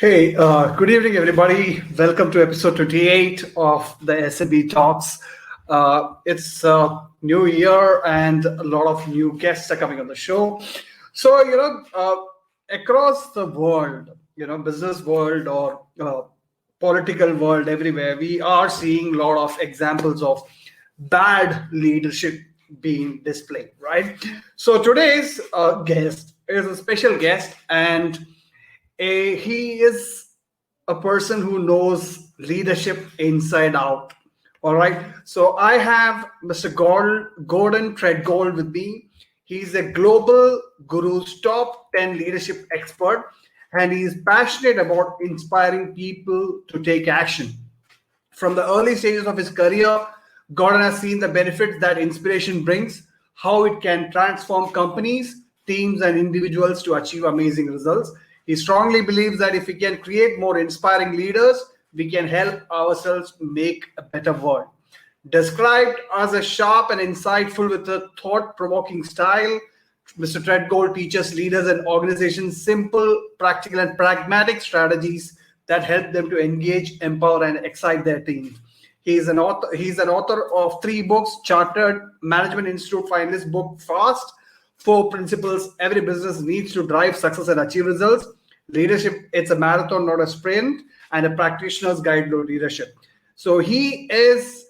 Hey, good evening, everybody. Welcome to episode 28 of the SMB Talks. It's New Year and a lot of new guests are coming on the show. So, across the world, business world or political world, everywhere, we are seeing a lot of examples of bad leadership being displayed, right? So, today's guest is a special guest, and he is a person who knows leadership inside out. All right. So I have Mr. Gordon Tredgold with me. He's a global guru's top 10 leadership expert, and he's passionate about inspiring people to take action. From the early stages of his career, Gordon has seen the benefits that inspiration brings, how it can transform companies, teams, and individuals to achieve amazing results. He strongly believes that if we can create more inspiring leaders, we can help ourselves make a better world. Described as a sharp and insightful with a thought provoking style, Mr. Tredgold teaches leaders and organizations simple, practical, and pragmatic strategies that help them to engage, empower, and excite their teams. He's an author of three books: Chartered Management Institute finalist book Fast, Four Principles Every Business Needs to Drive Success and Achieve Results, Leadership, It's a Marathon, Not a Sprint, and A Practitioner's Guide to Leadership. So he is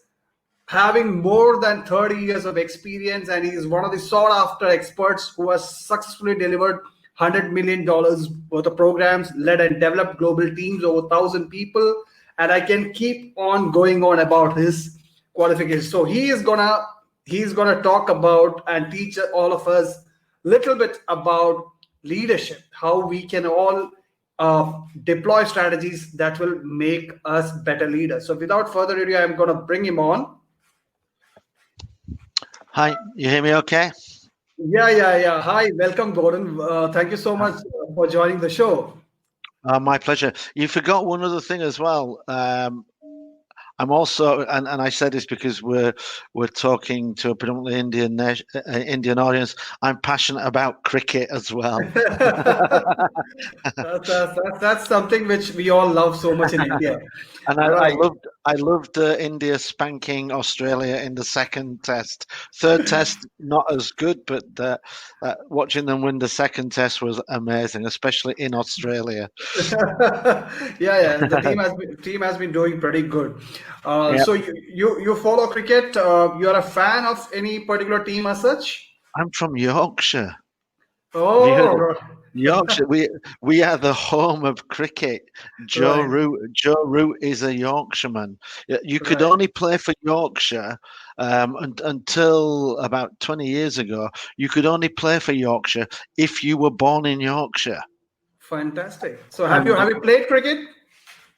having more than 30 years of experience, and he is one of the sought after experts who has successfully delivered $100 million worth of programs, led and developed global teams over 1,000 people. And I can keep on going on about his qualifications. So he's gonna talk about and teach all of us little bit about leadership, how we can all deploy strategies that will make us better leaders. So without further ado, I'm going to bring him on. Hi, you hear me okay? Yeah. Hi, welcome, Gordon. Thank you so much for joining the show. My pleasure. You forgot one other thing as well. I'm also, and I said this because we're talking to a predominantly Indian audience. I'm passionate about cricket as well. That's something which we all love so much in India. And Right. I loved India spanking Australia in the second test. Third test not as good, but watching them win the second test was amazing, especially in Australia. Yeah. The team has been doing pretty good. Yeah, So you follow cricket. You're a fan of any particular team as such? I'm from Yorkshire. Have you heard of Oh, Yorkshire? We are the home of cricket. right, Joe Root is a Yorkshireman. You could right. only play for Yorkshire until about 20 years ago. You could only play for Yorkshire if you were born in Yorkshire. Fantastic. So have you And have you played cricket?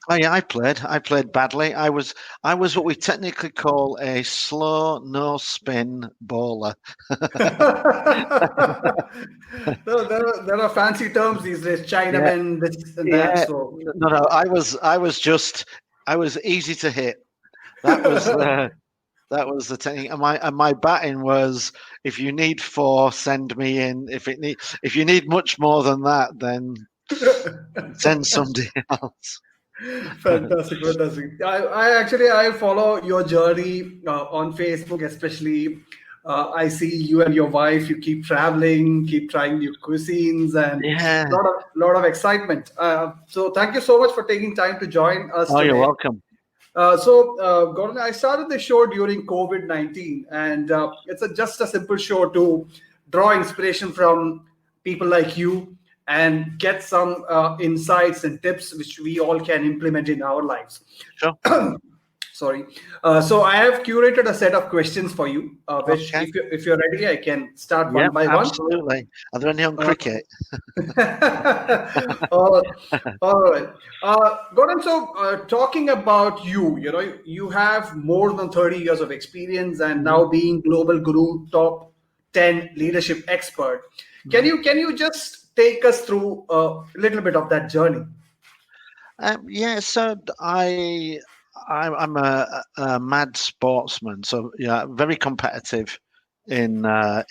oh yeah, I played. I played badly. I was what we technically call a slow no spin bowler. No, there are fancy terms these days, Yeah, Chinaman, this and that. yeah. So No. I was easy to hit. That was the technique. And my batting was, if you need four, send me in. If you need much more than that, then send somebody else. fantastic. I follow your journey on Facebook, especially. I see you and your wife. You keep traveling, keep trying new cuisines, and Yeah. lot of excitement. So thank you so much for taking time to join us Oh, you're today. welcome. Gordon, I started the show during COVID-19, and it's just a simple show to draw inspiration from people like you and get some insights and tips which we all can implement in our lives. Sure. Sorry. So I have curated a set of questions for you, which, Okay. if you're ready, I can start one Yep, by one. absolutely. Are there any on Uh, cricket? all all right. Gordon, so talking about you, you have more than 30 years of experience and Mhm, now being global guru, top 10 leadership expert. Can mhm. you just take us through a little bit of that journey? Yeah, so I'm a mad sportsman, so yeah, very competitive in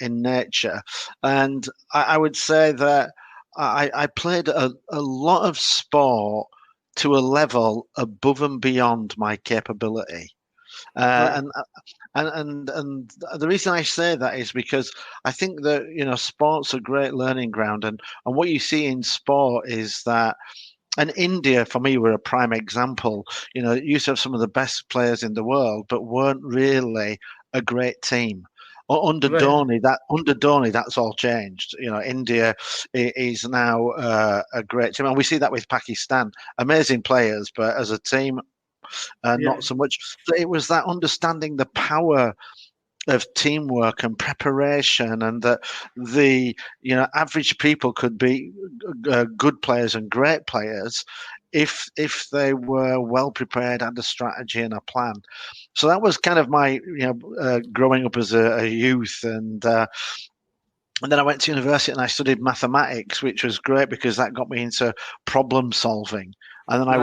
nature, and I would say that I played a lot of sport to a level above and beyond my capability. Right. And the reason I say that is because I think that sport's a great learning ground, and what you see in sport is that. And India, for me, were a prime example. Used to have some of the best players in the world, but weren't really a great team. Right. Under Dhoni, that's all changed. India is now a great team, and we see that with Pakistan. Amazing players, but as a team, Yeah. not so much. So it was that understanding the power of teamwork and preparation, and that the average people could be good players and great players if they were well prepared, had a strategy and a plan. So that was kind of my growing up as a youth, and then I went to university and I studied mathematics, which was great because that got me into problem solving. And then Right.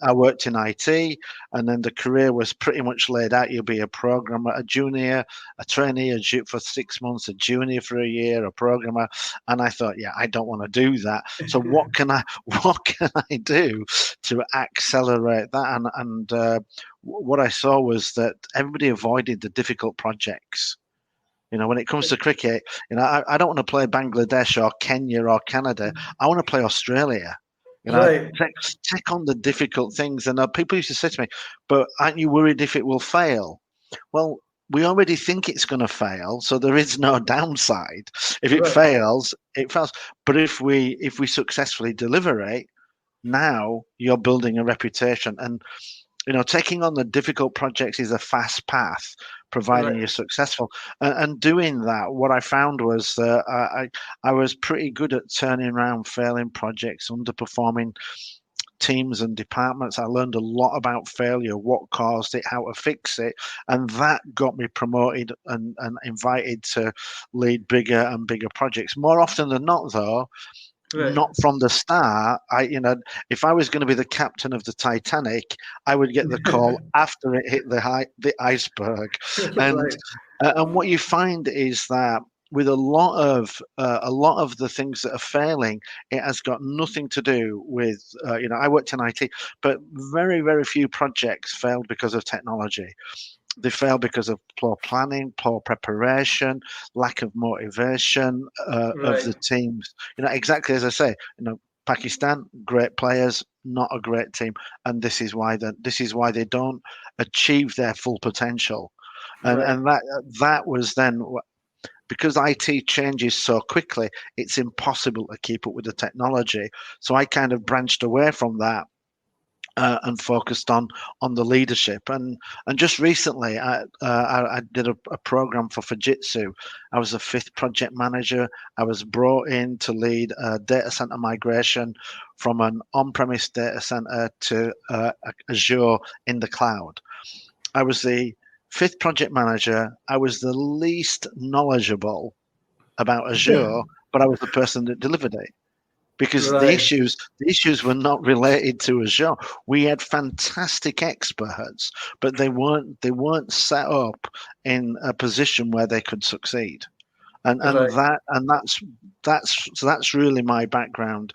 I worked in IT, and then the career was pretty much laid out. You'll be a programmer, a junior, a trainee, for 6 months, a junior for a year, a programmer. And I thought, yeah, I don't want to do that. So what can I do to accelerate that? And what I saw was that everybody avoided the difficult projects. When it comes to cricket, I don't want to play Bangladesh or Kenya or Canada. I want to play Australia. Right. Take on the difficult things. And people used to say to me, "But aren't you worried if it will fail?" Well, we already think it's going to fail, so there is no downside. If it Right. fails, it fails. But if we successfully deliver it, now you're building a reputation. And taking on the difficult projects is a fast path, providing Right. you're successful. And doing that, what I found was that I was pretty good at turning around failing projects, underperforming teams and departments. I learned a lot about failure, what caused it, how to fix it, and that got me promoted and invited to lead bigger and bigger projects. More often than not, though, Right. not from the start. If I was going to be the captain of the Titanic, I would get the call after it hit the iceberg. And Right. and what you find is that with a lot of the things that are failing, it has got nothing to do with I worked in IT, but very very few projects failed because of technology. They fail because of poor planning, poor preparation, lack of motivation of Right. the teams. Exactly as I say. Pakistan, great players, not a great team, and this is why they don't achieve their full potential. And Right. and that was then because IT changes so quickly, it's impossible to keep up with the technology. So I kind of branched away from that and focused on the leadership. And just recently, I did a program for Fujitsu. I was the fifth project manager. I was brought in to lead a data center migration from an on-premise data center to Azure in the cloud. I was the fifth project manager. I was the least knowledgeable about Azure, but I was the person that delivered it because the Right. issues the issues were not related to Azure. We had fantastic experts, but they weren't set up in a position where they could succeed. And and Right. that and that's really my background.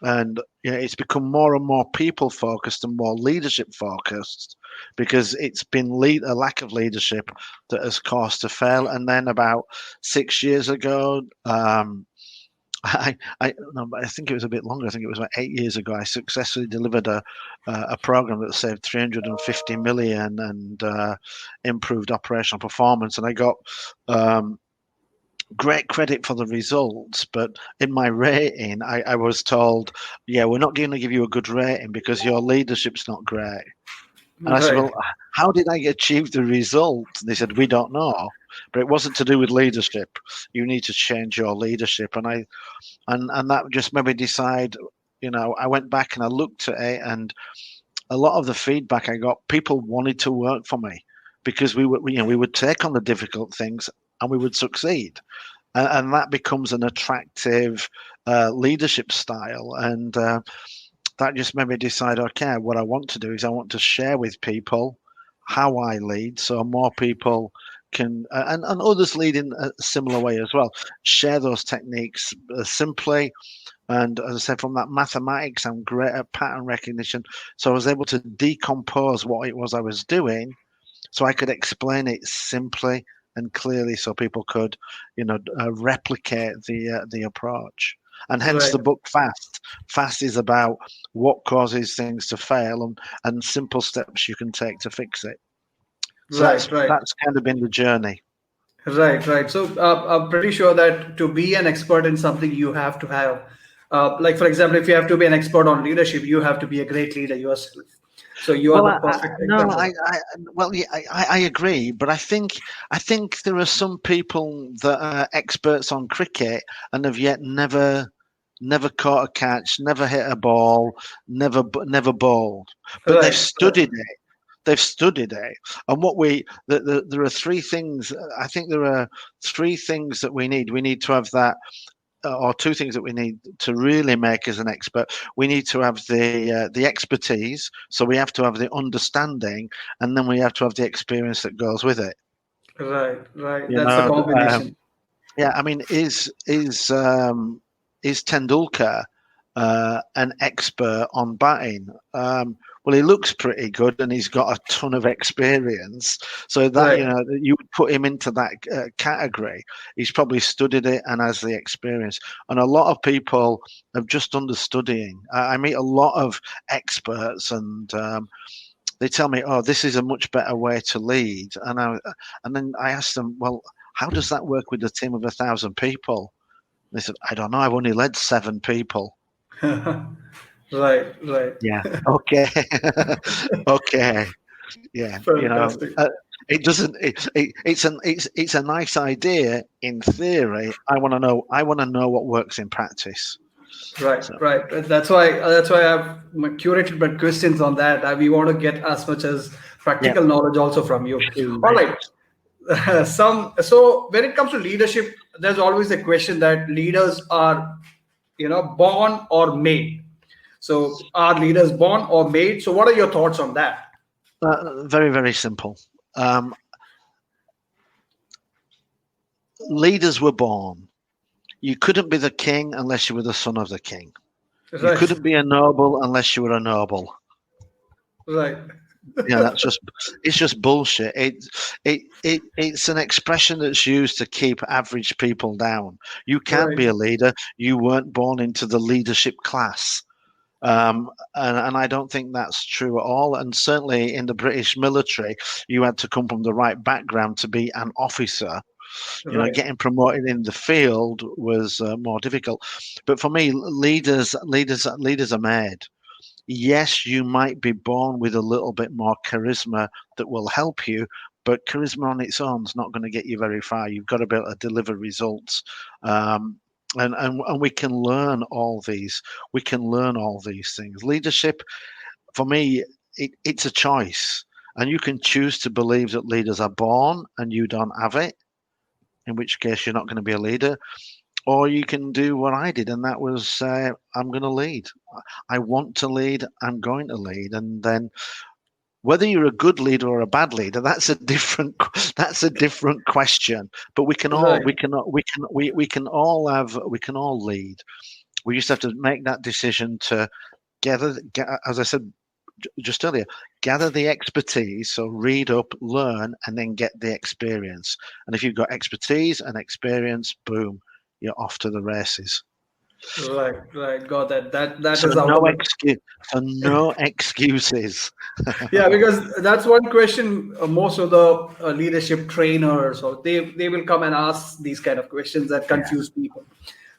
And it's become more and more people focused and more leadership focused because it's been a lack of leadership that has caused to fail. And then about 6 years ago, no, but I think it was a bit longer. I think it was about 8 years ago. I successfully delivered a program that saved 350 million and improved operational performance. And I got great credit for the results, but in my rating, I was told, "Yeah, we're not going to give you a good rating because your leadership's not great." And I said, Right. "Well, how did I achieve the result?" They said, "We don't know, but it wasn't to do with leadership. You need to change your leadership." And that just made me decide. I went back and I looked at it, and a lot of the feedback I got, people wanted to work for me because we would take on the difficult things and we would succeed, and that becomes an attractive leadership style. And that just made me decide, okay, what I want to do is I want to share with people how I lead, so more people can and others lead in a similar way as well. Share those techniques simply, And as I said, from that mathematics, I'm great at pattern recognition. So I was able to decompose what it was I was doing so I could explain it simply and clearly so people could, replicate the approach. And hence Right, the book Fast. Fast is about what causes things to fail and simple steps you can take to fix it. So right, right. that's kind of been the journey. Right, right. So I'm pretty sure that to be an expert in something, you have to have, like for example, if you have to be an expert on leadership, you have to be a great leader yourself. So you are Well, the perfect no, example. well, yeah, I agree, but I think there are some people that are experts on cricket and have yet never caught a catch, never hit a ball, never bowled, but they've Right, right, studied it. They've studied it, and there are three things. I think there are three things that we need. We need to have that or two things that we need to really make as an expert. We need to have the expertise, so we have to have the understanding, and then we have to have the experience that goes with it. right, right. You That's the know, combination. yeah. I mean, is Tendulkar an expert on batting? Well, he looks pretty good, and he's got a ton of experience. So that Right. you would put him into that category. He's probably studied it and has the experience. And a lot of people have just understudying. I meet a lot of experts, and they tell me, "Oh, this is a much better way to lead." And then I ask them, "Well, how does that work with a team of 1,000 people?" They said, "I don't know. I've only led 7 people." Right, right. Yeah. Okay. Okay. Yeah. Fantastic. It doesn't. It's a nice idea in theory. I want to know. I want to know what works in practice. Right, So right. That's why I've curated my questions on that. We want to get as much as yeah. practical knowledge also from you. All right. Correct. So when it comes to leadership, there's always a question that leaders are, born or made. So are leaders born or made? So what are your thoughts on that? Very very simple. Um, Leaders were born. You couldn't be the king unless you were the son of the king. You Right, couldn't be a noble unless you were a noble. right, It's just bullshit. It's an expression that's used to keep average people down. You can right, be a leader. You weren't born into the leadership class. And I don't think that's true at all. And certainly in the British military, you had to come from the right background to be an officer. right, Getting promoted in the field was more difficult. But for me, leaders are made. Yes, you might be born with a little bit more charisma that will help you, but charisma on its own is not going to get you very far. You've got to be able to deliver results. And we can learn all these. We can learn all these things. Leadership, for me, it's a choice. And you can choose to believe that leaders are born and you don't have it, in which case you're not going to be a leader. Or you can do what I did, and that was say, I'm going to lead. I want to lead. I'm going to lead, and then whether you're a good leader or a bad leader, that's a different question. But we can all right, we can all lead. We just have to make that decision to as I said just earlier, gather the expertise. So read up, learn, and then get the experience. And if you've got expertise and experience, boom, you're off to the races. right, right. Got that. That So is out of no the. excuse. So no excuses. Yeah, because that's one question most of the leadership trainers or they will come and ask these kind of questions that Yeah, confuse people.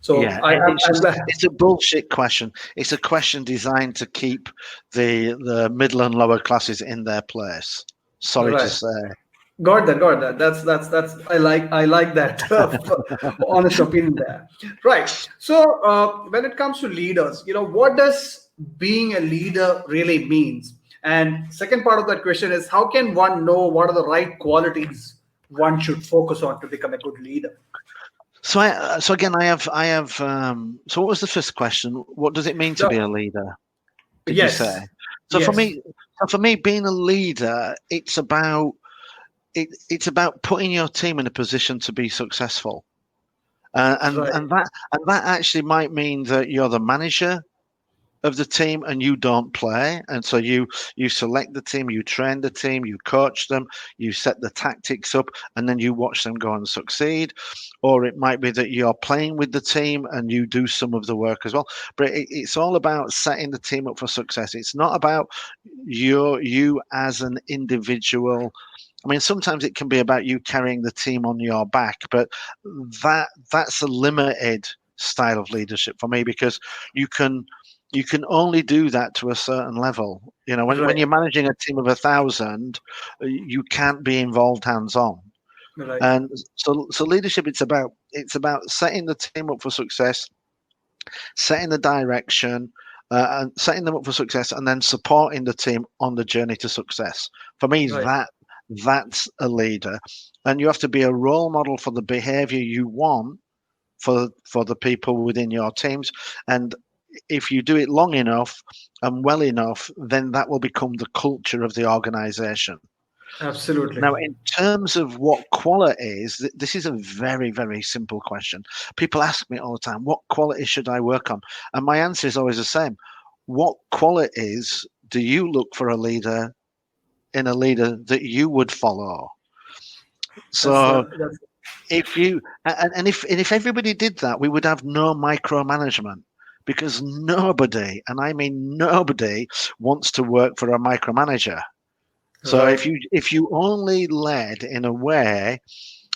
So yeah. It's I'm just glad. it's a bullshit question. It's a question designed to keep the middle and lower classes in their place. Sorry to Right. say. Got that. That's I like that honest opinion there. Right. So when it comes to leaders, what does being a leader really means? And second part of that question is how can one know what are the right qualities one should focus on to become a good leader? So again, I have. So what was the first question? What does it mean to So, be a leader? Did you say? yes, So for yes, me, being a leader, it's about putting your team in a position to be successful. and Right. that actually might mean that you're the manager of the team and you don't play, and so you select the team, you train the team, you coach them, you set the tactics up, and then you watch them go and succeed. Or it might be that you're playing with the team and you do some of the work as well. But it's all about setting the team up for success. It's not about you as an individual. I mean, sometimes it can be about you carrying the team on your back, but that's a limited style of leadership for me, because you can only do that to a certain level. You know, when Right. you're managing a team of 1,000, you can't be involved hands on. Right. And so leadership, it's about setting the team up for success, setting the direction, and setting them up for success, and then supporting the team on the journey to success. For me, Right. that's a leader, and you have to be a role model for the behavior you want for the people within your teams. And if you do it long enough and well enough, then that will become the culture of the organization. Absolutely. Now, in terms of what qualities, this is a very, very simple question. People ask me all the time, what qualities should I work on? And my answer is always the same. What qualities do you look for in a leader that you would follow? So That's if you and if everybody did that, we would have no micromanagement, because nobody, and I mean nobody, wants to work for a micromanager. So right. if you only led in a way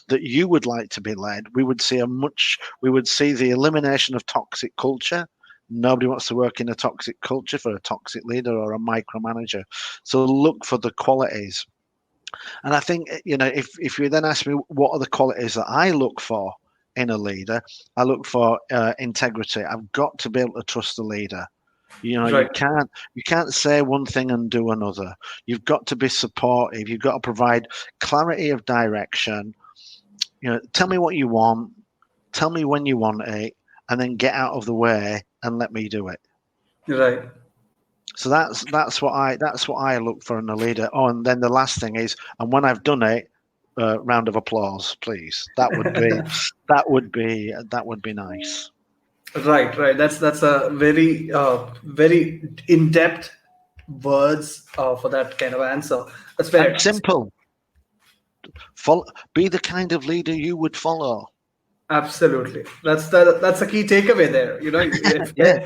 that you would like to be led, we would see the elimination of toxic culture. Nobody wants to work in a toxic culture for a toxic leader or a micromanager. So look for the qualities. And I think, if you then ask me what are the qualities that I look for in a leader, I look for integrity. I've got to be able to trust the leader. You Right. can't say one thing and do another. You've got to be supportive. You've got to provide clarity of direction. Tell me what you want, tell me when you want it, and then get out of the way and let me do it. Right. So that's what I look for in a leader. Oh, and then the last thing is, and when I've done it, round of applause, please. That would be nice. Right. Right. That's a very very in depth words for that kind of answer. That's very And nice. simple. Follow, be the kind of leader you would follow. Absolutely. That's a key takeaway there. Yeah,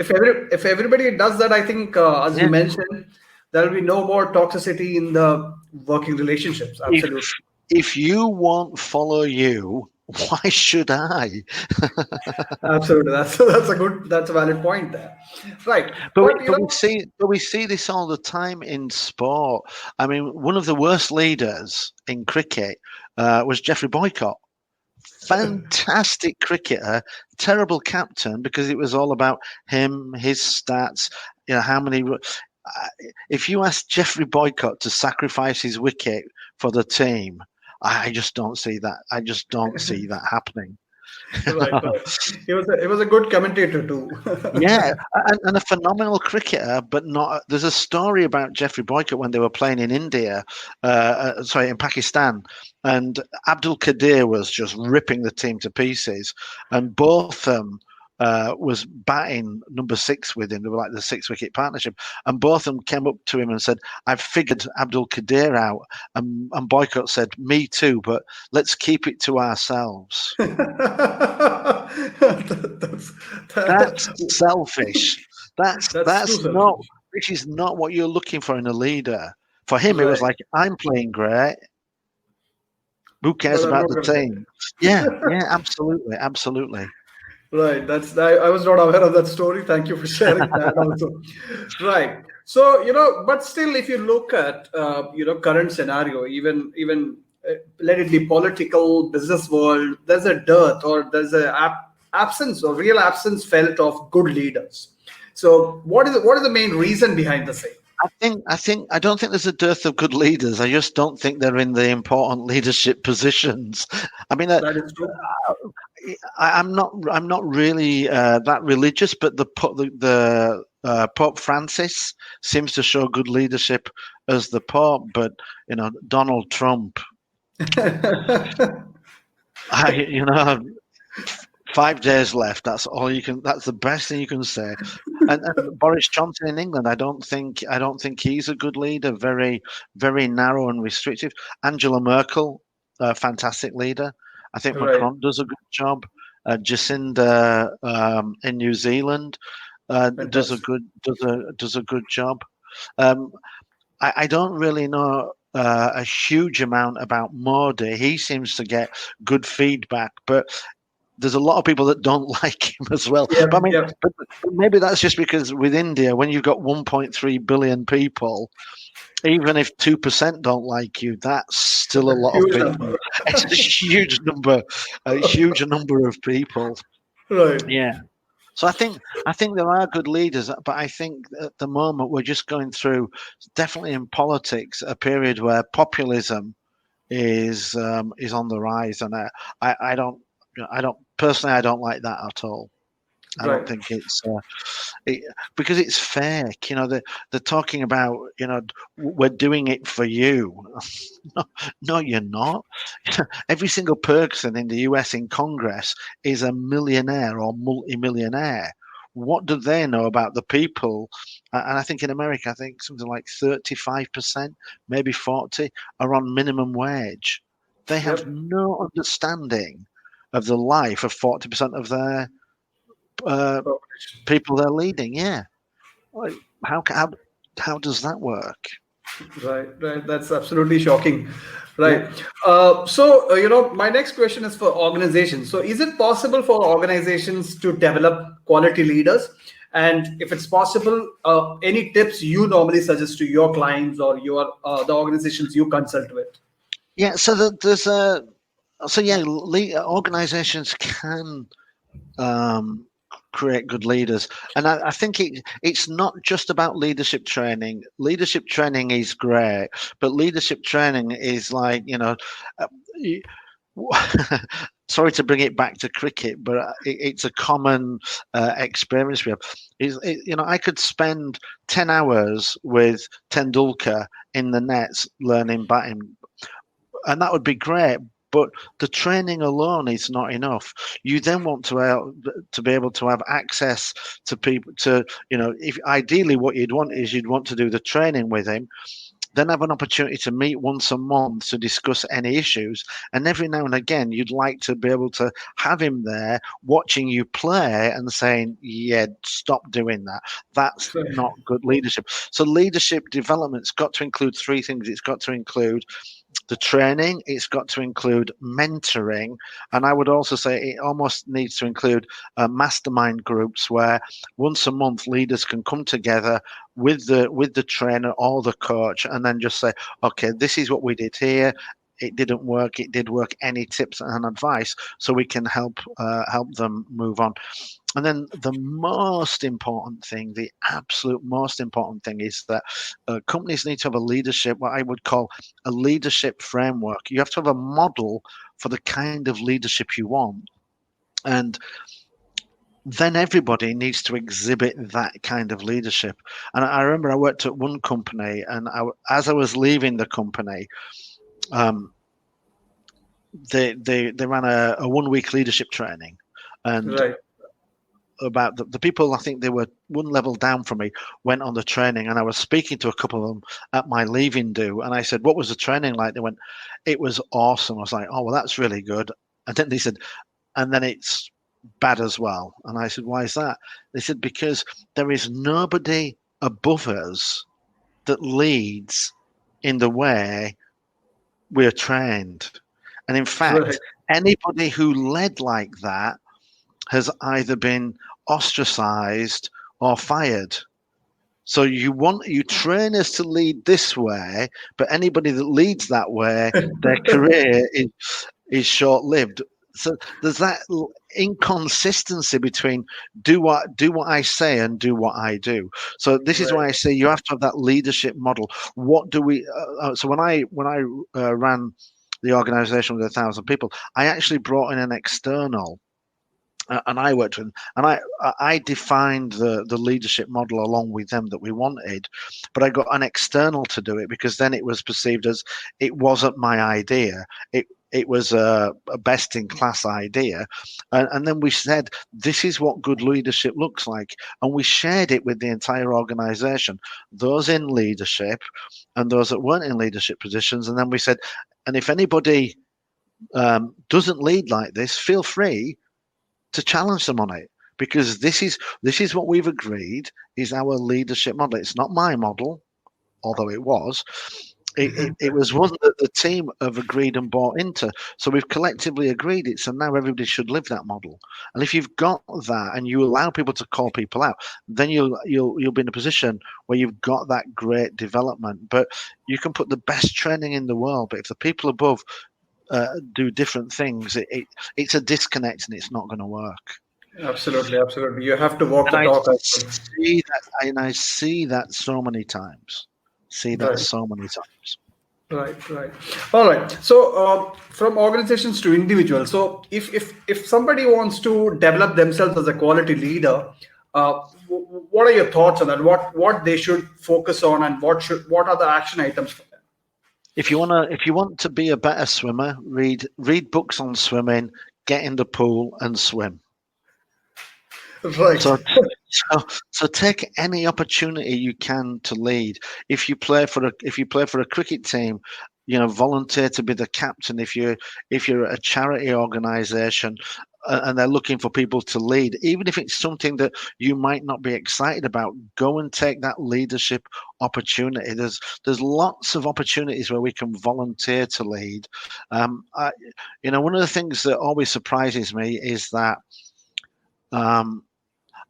If everybody does that, I think, as you yeah. mentioned, there will be no more toxicity in the working relationships. If Absolutely. if you won't follow you, why should I? Absolutely. That's a valid point there. Right. But we, But but we see but we see this all the time in sport. I mean, one of the worst leaders in cricket was Geoffrey Boycott. Fantastic cricketer, terrible captain, because it was all about him, his stats. How many. If you ask Geoffrey Boycott to sacrifice his wicket for the team, I just don't see that. I just don't see that happening. right, right. He was a good commentator too. Yeah, and a phenomenal cricketer, but not. There's a story about Geoffrey Boycott when they were playing in India, sorry, in Pakistan, and Abdul Qadir was just ripping the team to pieces, and Botham was batting number 6 with him. They were like the 6-wicket partnership, and Botham came up to him and said, "I've figured Abdul Qadir out," and Boycott said, "Me too, but let's keep it to ourselves." that's, That's that, selfish. That's that's too that's not. selfish. This is not what you're looking for in a leader. For him, it was Right. like, I'm playing great. Who cares But I'm about not the going to team? Yeah, yeah, absolutely, absolutely. Right. I was not aware of that story. Thank you for sharing that also. Right. So, but still, if you look at, current scenario, even let it be political, business world, there's a dearth or there's a absence or real absence felt of good leaders. So what is the main reason behind the same? I don't think there's a dearth of good leaders. I just don't think they're in the important leadership positions. I mean, That is true. I'm not really that religious, but the Pope Francis seems to show good leadership as the Pope. But Donald Trump, I 5 days left. That's all you can. That's the best thing you can say. And Boris Johnson in England, I don't think he's a good leader. Very, very narrow and restrictive. Angela Merkel, a fantastic leader. I think Right. Macron does a good job. Jacinda in New Zealand does a Fantastic. good job. Um, I don't really know a huge amount about Modi. He seems to get good feedback, but there's a lot of people that don't like him as well. Yeah. But I mean, Yeah. but maybe that's just because with India, when you've got 1.3 billion people, even if 2% don't like you, that's still a lot of Huge people. number. It's a huge number of people. Right. Yeah. So I think there are good leaders, but I think at the moment we're just going through, definitely in politics, a period where populism is on the rise, and I don't personally I don't like that at all. I don't Right. think because it's fake. They're talking about we're doing it for you. No, no, you're not. Every single person in the US in Congress is a millionaire or multimillionaire. What do they know about the people? And I think in America, I think something like 35%, maybe 40, are on minimum wage. They have Yep. no understanding of the life of 40% of their uh, people they're leading. Yeah, like, how does that work? Right, right. That's absolutely shocking. Yeah. Right. My next question is for organizations. So, is it possible for organizations to develop quality leaders? And if it's possible, any tips you normally suggest to your clients or the organizations you consult with? Yeah, so there's a yeah, organizations can um, create good leaders, and I think it's not just about leadership training. Leadership training is great, but leadership training is like uh, y- sorry to bring it back to cricket, but it's a common experience we have. I could spend 10 hours with Tendulkar in the nets learning batting, and that would be great. But the training alone is not enough. You then want to be able to have access to people. If ideally what you'd want is you'd want to do the training with him, then have an opportunity to meet once a month to discuss any issues. And every now and again, you'd like to be able to have him there watching you play and saying, yeah, stop doing that. That's not good leadership. So leadership development's got to include three things. It's got to include the training, it's got to include mentoring, and I would also say it almost needs to include mastermind groups where once a month leaders can come together with the trainer or the coach and then just say, okay, this is what we did here. It didn't work. It did work. Any tips and advice so we can help them move on. And then the most important thing, the absolute most important thing, is that companies need to have a leadership, what I would call a leadership framework. You have to have a model for the kind of leadership you want. And then everybody needs to exhibit that kind of leadership. And I remember I worked at one company, and as I was leaving the company, um, they ran a 1 week leadership training, and Right. about the people I think they were one level down from me went on the training, and I was speaking to a couple of them at my leaving do, and I said, what was the training like? They went, it was awesome. I was like, oh well, that's really good. And then they said, and then it's bad as well. And I said, why is that? They said, because there is nobody above us that leads in the way we're trained. And in Right. fact, anybody who led like that has either been ostracized or fired. So you train us to lead this way, but anybody that leads that way, their career is short lived. So there's that inconsistency between do what I say and do what I do. So this is Right. why I say you have to have that leadership model. What do we? So when I ran the organization with 1,000 people, I actually brought in an external and I worked with them, and I defined the leadership model along with them that we wanted, but I got an external to do it because then it was perceived as it wasn't my idea. it was a best-in-class idea. And then we said, this is what good leadership looks like. And we shared it with the entire organization, those in leadership and those that weren't in leadership positions. And then we said, and if anybody doesn't lead like this, feel free to challenge them on it. Because this is what we've agreed is our leadership model. It's not my model, although it was. It was one that the team have agreed and bought into. So we've collectively agreed it. So now everybody should live that model. And if you've got that and you allow people to call people out, then you'll be in a position where you've got that great development. But you can put the best training in the world, but if the people above do different things, it's a disconnect and it's not going to work. Absolutely. You have to walk And the talk. I see that so many times. Right. All right. So from organizations to individuals. So if somebody wants to develop themselves as a quality leader, what are your thoughts on that? What they should focus on, and what are the action items for them? If you want to be a better swimmer, read books on swimming, get in the pool and swim. Right. So take any opportunity you can to lead. If you play for a cricket team, volunteer to be the captain. If you're a charity organisation and they're looking for people to lead, even if it's something that you might not be excited about, go and take that leadership opportunity. There's lots of opportunities where we can volunteer to lead. One of the things that always surprises me is that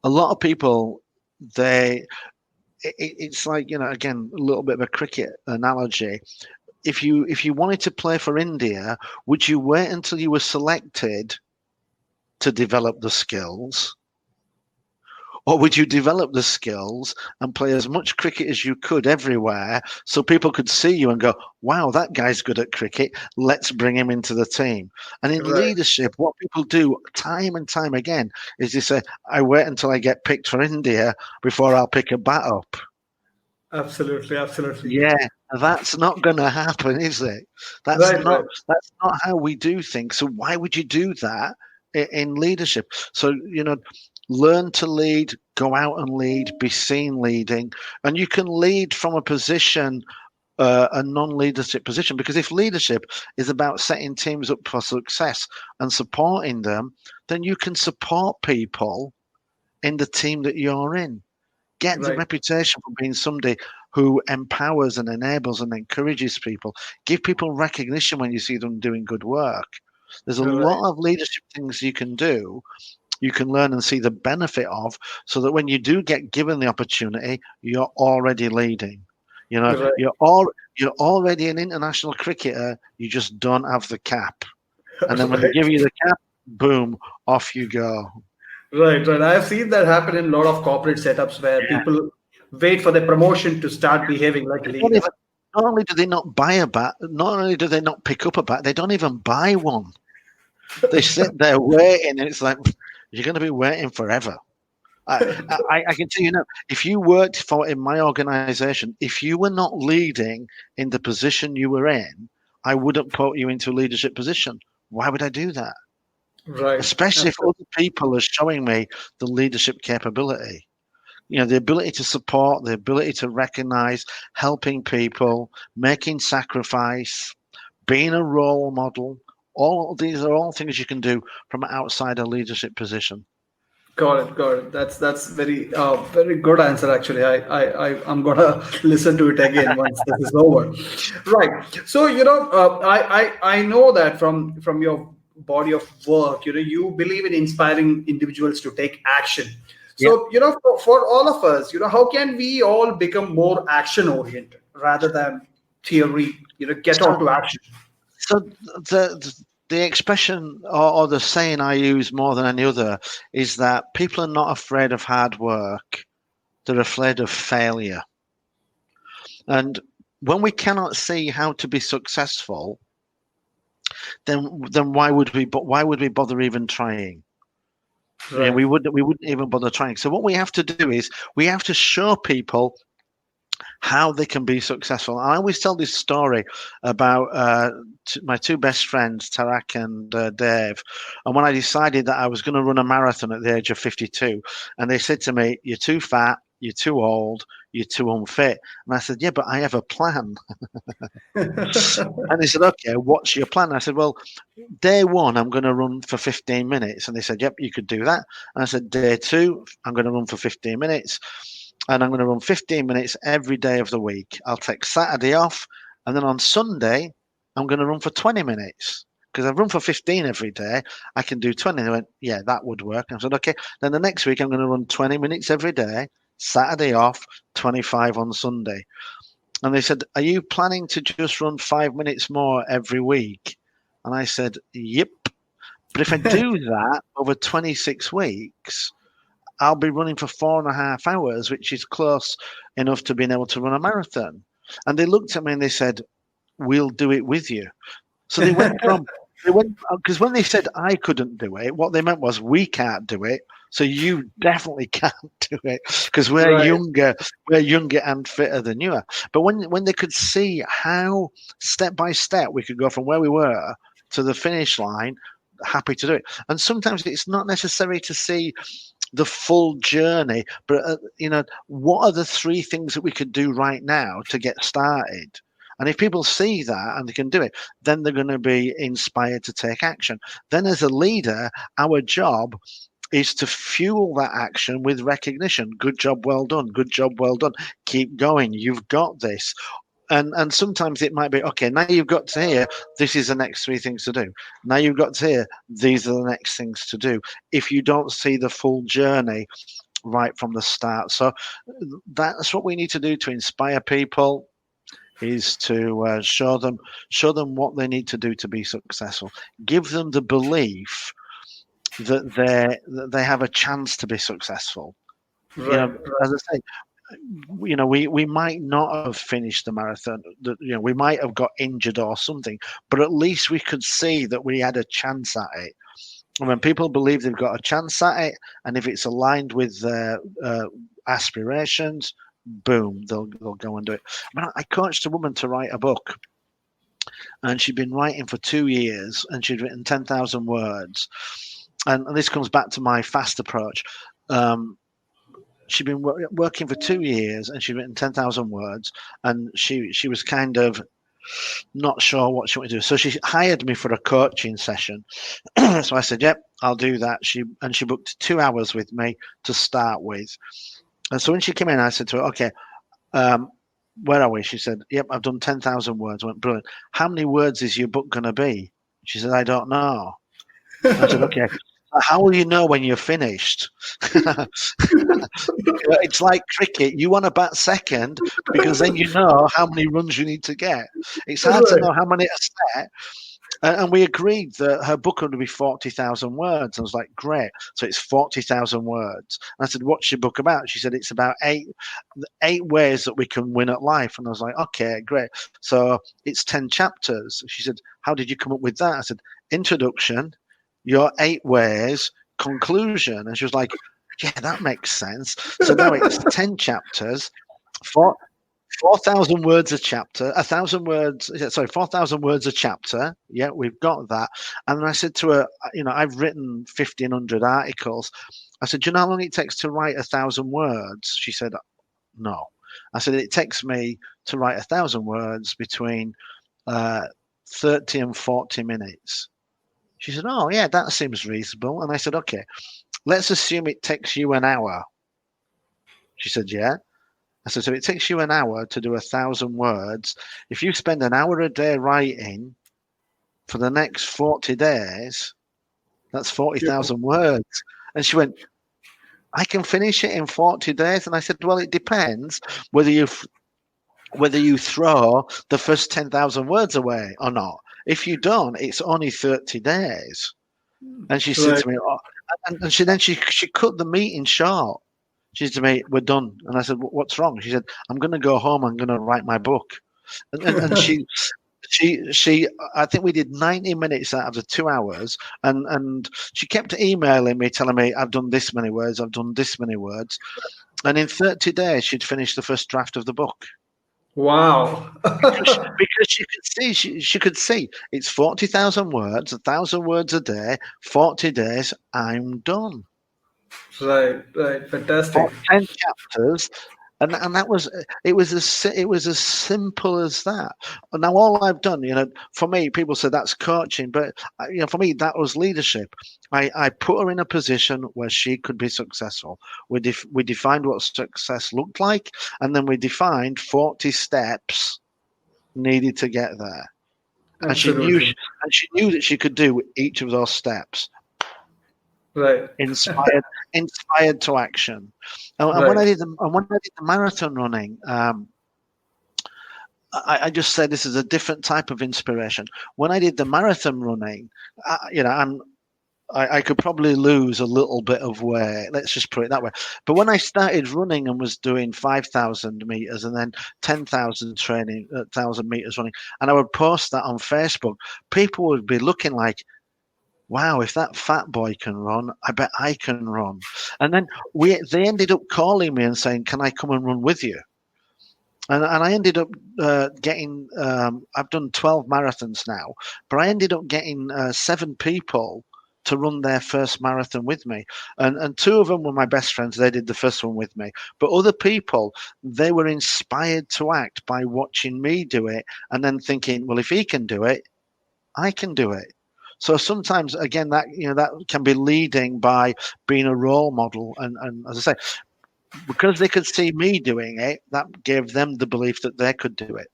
a lot of people, it's like, again, a little bit of a cricket analogy. If you wanted to play for India, would you wait until you were selected to develop the skills? Or would you develop the skills and play as much cricket as you could everywhere so people could see you and go, wow, that guy's good at cricket, let's bring him into the team? And in leadership, what people do time and time again is they say, I wait until I get picked for India before I'll pick a bat up. Absolutely. Yeah, that's not going to happen, is it? That's not how we do things. So why would you do that in leadership? So, learn to lead, go out and lead, be seen leading. And you can lead from a position, a non-leadership position, because if leadership is about setting teams up for success and supporting them, then you can support people in the team that you're in. Get the reputation for being somebody who empowers and enables and encourages people. Give people recognition when you see them doing good work. There's a lot of leadership things you can do, you can learn and see the benefit of, so that when you do get given the opportunity, you're already leading. You're already an international cricketer, you just don't have the cap. And then when they give you the cap, boom, off you go. Right. I've seen that happen in a lot of corporate setups where people wait for the promotion to start behaving like leaders. Not only do they not buy a bat, not only do they not pick up a bat, they don't even buy one. They sit there waiting, and it's like, you're going to be waiting forever. I can tell you now, if you worked in my organization, if you were not leading in the position you were in, I wouldn't put you into a leadership position. Why would I do that? Right. Especially if other people are showing me the leadership capability. The ability to support, the ability to recognize, helping people, making sacrifice, being a role model. All these are all things you can do from outside a leadership position. Got it. That's very good answer. Actually, I'm gonna listen to it again once this is over. Right. So I know that from your body of work, you believe in inspiring individuals to take action. So for all of us, how can we all become more action oriented rather than theory? Get on to action. So the expression or the saying I use more than any other is that people are not afraid of hard work; they're afraid of failure. And when we cannot see how to be successful, then why would we bother even trying? Right. We wouldn't even bother trying. So what we have to do is we have to show people how they can be successful. I always tell this story about my two best friends, Tarak and Dave. And when I decided that I was going to run a marathon at the age of 52, and they said to me, "You're too fat, you're too old, you're too unfit." And I said, "Yeah, but I have a plan." And they said, "Okay, what's your plan?" And I said, "Well, day one, I'm going to run for 15 minutes." And they said, "Yep, you could do that." And I said, "Day two, I'm going to run for 15 minutes. And I'm going to run 15 minutes every day of the week. I'll take Saturday off. And then on Sunday, I'm going to run for 20 minutes. Because I've run for 15 every day. I can do 20." And they went, "Yeah, that would work." And I said, "Okay." Then the next week, I'm going to run 20 minutes every day, Saturday off, 25 on Sunday. And they said, "Are you planning to just run 5 minutes more every week?" And I said, "Yep. But if I do that over 26 weeks, I'll be running for 4.5 hours, which is close enough to being able to run a marathon." And they looked at me and they said, "We'll do it with you." So they went because when they said I couldn't do it, what they meant was we can't do it. So you definitely can't do it because we're Right. younger and fitter than you are. But when they could see how step by step we could go from where we were to the finish line, happy to do it. And sometimes it's not necessary to see the full journey, but what are the three things that we could do right now to get started? And if people see that and they can do it, then they're going to be inspired to take action. Then as a leader, our job is to fuel that action with recognition. Good job, well done. Good job, well done. Keep going. You've got this. And sometimes it might be, okay, now you've got to here, this is the next three things to do. Now you've got to here, these are the next things to do. If you don't see the full journey right from the start. So that's what we need to do to inspire people, is to show them what they need to do to be successful. Give them the belief that they have a chance to be successful. Right. As I say, we might not have finished the marathon. We might have got injured or something, but at least we could see that we had a chance at it. And when people believe they've got a chance at it, and if it's aligned with their aspirations, boom, they'll go and do it. I coached a woman to write a book, and she'd been writing for 2 years, and she'd written 10,000 words. And this comes back to my fast approach. She'd been working for 2 years, and she'd written 10,000 words, and she was kind of not sure what she wanted to do. So she hired me for a coaching session. So I said, "Yep, I'll do that." She booked 2 hours with me to start with. And so when she came in, I said to her, "Okay, where are we?" She said, "Yep, I've done 10,000 words." I went, "Brilliant. How many words is your book going to be?" She said, "I don't know." I said, "Okay, how will you know when you're finished?" It's like cricket. You want to bat second because then you know how many runs you need to get. It's hard to know how many are set. And we agreed that her book would be 40,000 words. I was like, "Great." So it's 40,000 words. And I said, "What's your book about?" She said, "It's about eight ways that we can win at life." And I was like, "Okay, great." So it's 10 chapters. She said, "How did you come up with that?" I said, "Introduction, your 8 ways, conclusion." And she was like, "Yeah, that makes sense." So now it's 10 chapters, 4,000 words a chapter, 1,000 words, sorry, 4,000 words a chapter. Yeah, we've got that. And then I said to her, "I've written 1,500 articles." I said, "Do you know how long it takes to write 1,000 words?" She said, "No." I said, "It takes me to write 1,000 words between 30 and 40 minutes. She said, "Oh, yeah, that seems reasonable." And I said, "Okay, let's assume it takes you an hour." She said, "Yeah." I said, "So it takes you an hour to do 1,000 words. If you spend an hour a day writing for the next 40 days, that's 40,000 words." And she went, "I can finish it in 40 days." And I said, "Well, it depends whether you throw the first 10,000 words away or not. If you don't, it's only 30 days." And she said to me, "Oh," and she cut the meeting short. She said to me, "We're done." And I said, "What's wrong?" She said, "I'm going to go home. I'm going to write my book." And she I think we did 90 minutes out of the 2 hours, and she kept emailing me, telling me, "I've done this many words. I've done this many words." And in 30 days, she'd finished the first draft of the book. Wow. Because she could see it's 40,000 words, 1,000 words a day, 40 days, I'm done. Right, right. For Fantastic. 10 chapters, and that was it was as simple as that. Now all I've done, for me, people say that's coaching, but for me that was leadership. I put her in a position where she could be successful. We defined what success looked like, and then we defined 40 steps needed to get there. And Absolutely. she knew that she could do each of those steps. Right, Inspired to action. And when right, I did the marathon running, I just said this is a different type of inspiration. When I did the marathon running, I could probably lose a little bit of weight. Let's just put it that way. But when I started running and was doing 5,000 meters and then 10,000 training, 1,000 meters running, and I would post that on Facebook, people would be looking like, wow, if that fat boy can run, I bet I can run. And then they ended up calling me and saying, can I come and run with you? And I ended up getting, I've done 12 marathons now, but I ended up getting 7 people to run their first marathon with me. And 2 of them were my best friends. They did the first one with me. But other people, they were inspired to act by watching me do it and then thinking, well, if he can do it, I can do it. So sometimes, again, that that can be leading by being a role model, and as I say, because they could see me doing it, that gave them the belief that they could do it.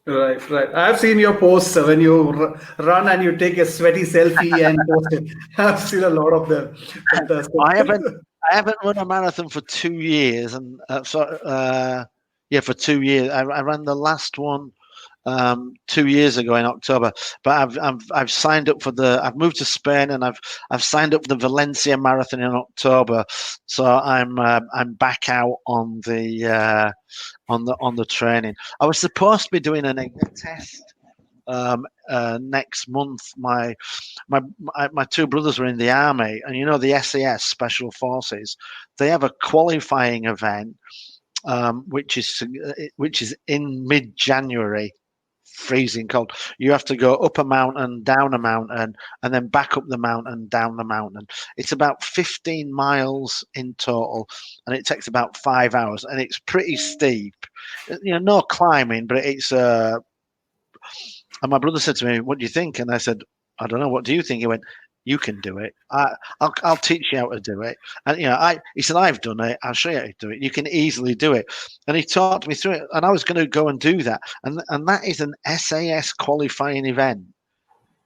right, right. I've seen your posts when you run and you take a sweaty selfie and post it. I've seen a lot of them. Fantastic. I haven't I haven't run a marathon for 2 years, and yeah, for 2 years. I ran the last one 2 years ago in October. But I've signed up for I've moved to Spain, and I've signed up for the Valencia Marathon in October. So I'm back out on the training. I was supposed to be doing a test next month. My 2 brothers were in the army, and the SAS Special Forces. They have a qualifying event, which is in mid-January. Freezing cold. You have to go up a mountain, down a mountain, and then back up the mountain, down the mountain. It's about 15 miles in total, and it takes about 5 hours, and it's pretty steep. No climbing, but it's. And my brother said to me, "What do you think?" And I said, "I don't know. What do you think?" He went, "You can do it. I'll teach you how to do it." And he said, "I've done it. I'll show you how to do it. You can easily do it." And he taught me through it. And I was going to go and do that. And that is an SAS qualifying event.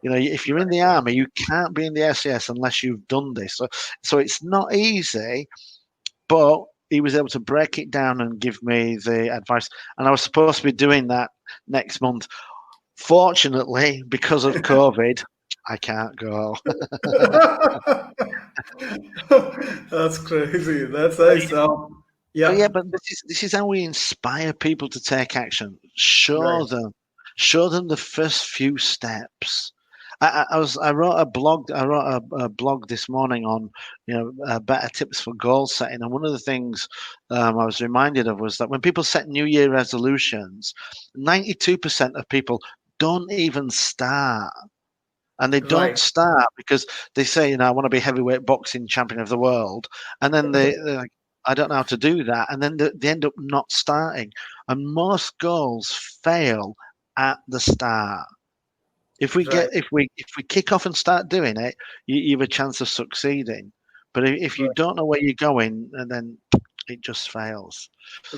If you're in the army, you can't be in the SAS unless you've done this. So it's not easy, but he was able to break it down and give me the advice. And I was supposed to be doing that next month. Fortunately, because of COVID, I can't go. That's crazy. That's nice. But Yeah, yeah, but this is how we inspire people to take action. right. Show them the first few steps. I wrote a blog. I wrote a blog this morning on better tips for goal setting, and one of the things I was reminded of was that when people set New Year resolutions, 92% of people don't even start. And they don't Right. start because they say, I want to be heavyweight boxing champion of the world. And then they're like, I don't know how to do that. And then they end up not starting. And most goals fail at the start. If we Right. kick off and start doing it, you have a chance of succeeding. But if you Right. don't know where you're going, and then it just fails.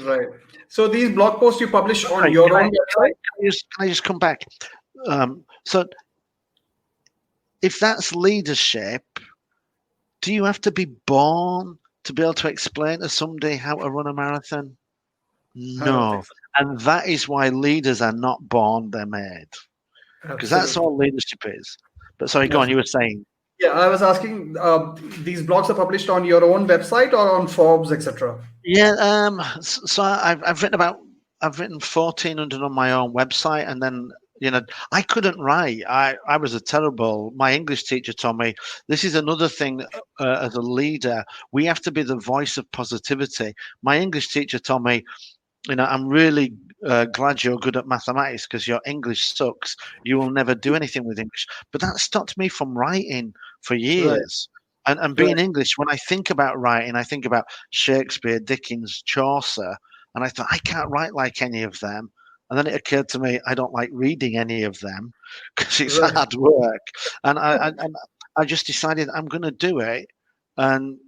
Right. So these blog posts you publish on Sorry, your own website? can I just come back? So if that's leadership, do you have to be born to be able to explain to somebody how to run a marathon? I don't think No. so. And that is why leaders are not born, they're made. Because that's Absolutely. all leadership is. But sorry, go on, you were saying. Yeah, I was asking, these blogs are published on your own website or on Forbes, etc. Yeah, so I've written 1,400 on my own website, and then I couldn't write. I was my English teacher told me this is another thing as a leader, we have to be the voice of positivity. My English teacher told me I'm really glad you're good at mathematics because your English sucks. You will never do anything with English. But that stopped me from writing for Right, years. And right, being English, when I think about writing, I think about Shakespeare, Dickens, Chaucer, and I thought, I can't write like any of them. And then it occurred to me, I don't like reading any of them because it's right, hard work. And I just decided I'm going to do it and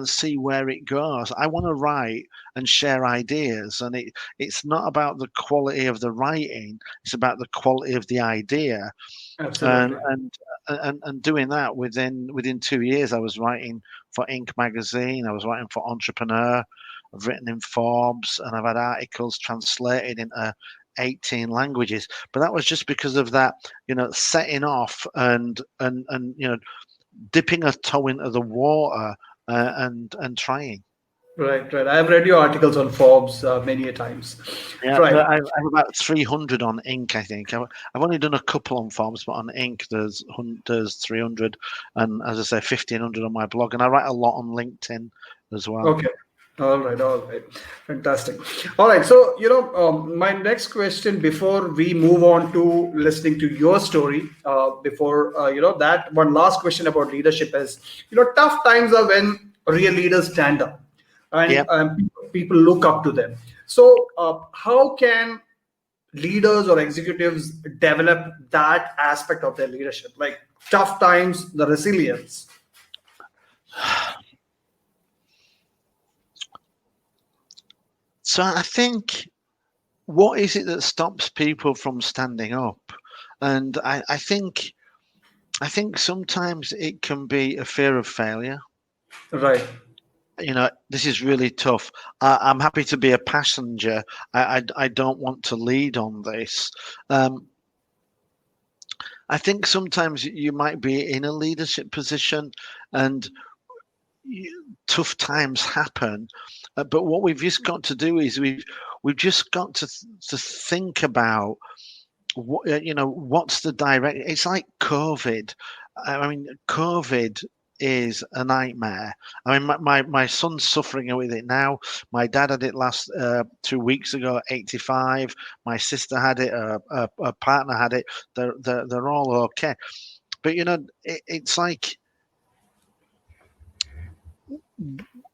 see where it goes. I want to write and share ideas, and it's not about the quality of the writing; it's about the quality of the idea. And absolutely. and and doing that within 2 years, I was writing for Inc. magazine. I was writing for Entrepreneur. I've written in Forbes, and I've had articles translated into 18 languages. But that was just because of that, setting off and dipping a toe into the water and trying. Right, right. I've read your articles on Forbes many a times. Yeah, Right, I've about 300 on Ink. I think I've only done a couple on Forbes, but on Ink there's 300, and as I say, 1,500 on my blog, and I write a lot on LinkedIn as well. okay. All right. Fantastic. All right. So, my next question before we move on to listening to your story, that one last question about leadership is, tough times are when real leaders stand up and Yeah. people look up to them. So, how can leaders or executives develop that aspect of their leadership? Like tough times, the resilience. So I think, what is it that stops people from standing up? And I think sometimes it can be a fear of failure. Right. This is really tough. I'm happy to be a passenger. I don't want to lead on this. Um, I think sometimes you might be in a leadership position and tough times happen. But what we've just got to do is we've just got to think about what's the direct. It's like COVID. I mean, COVID is a nightmare. I mean, my son's suffering with it now. My dad had it last 2 weeks ago, 85. My sister had it. A partner had it. They're all okay. But it's like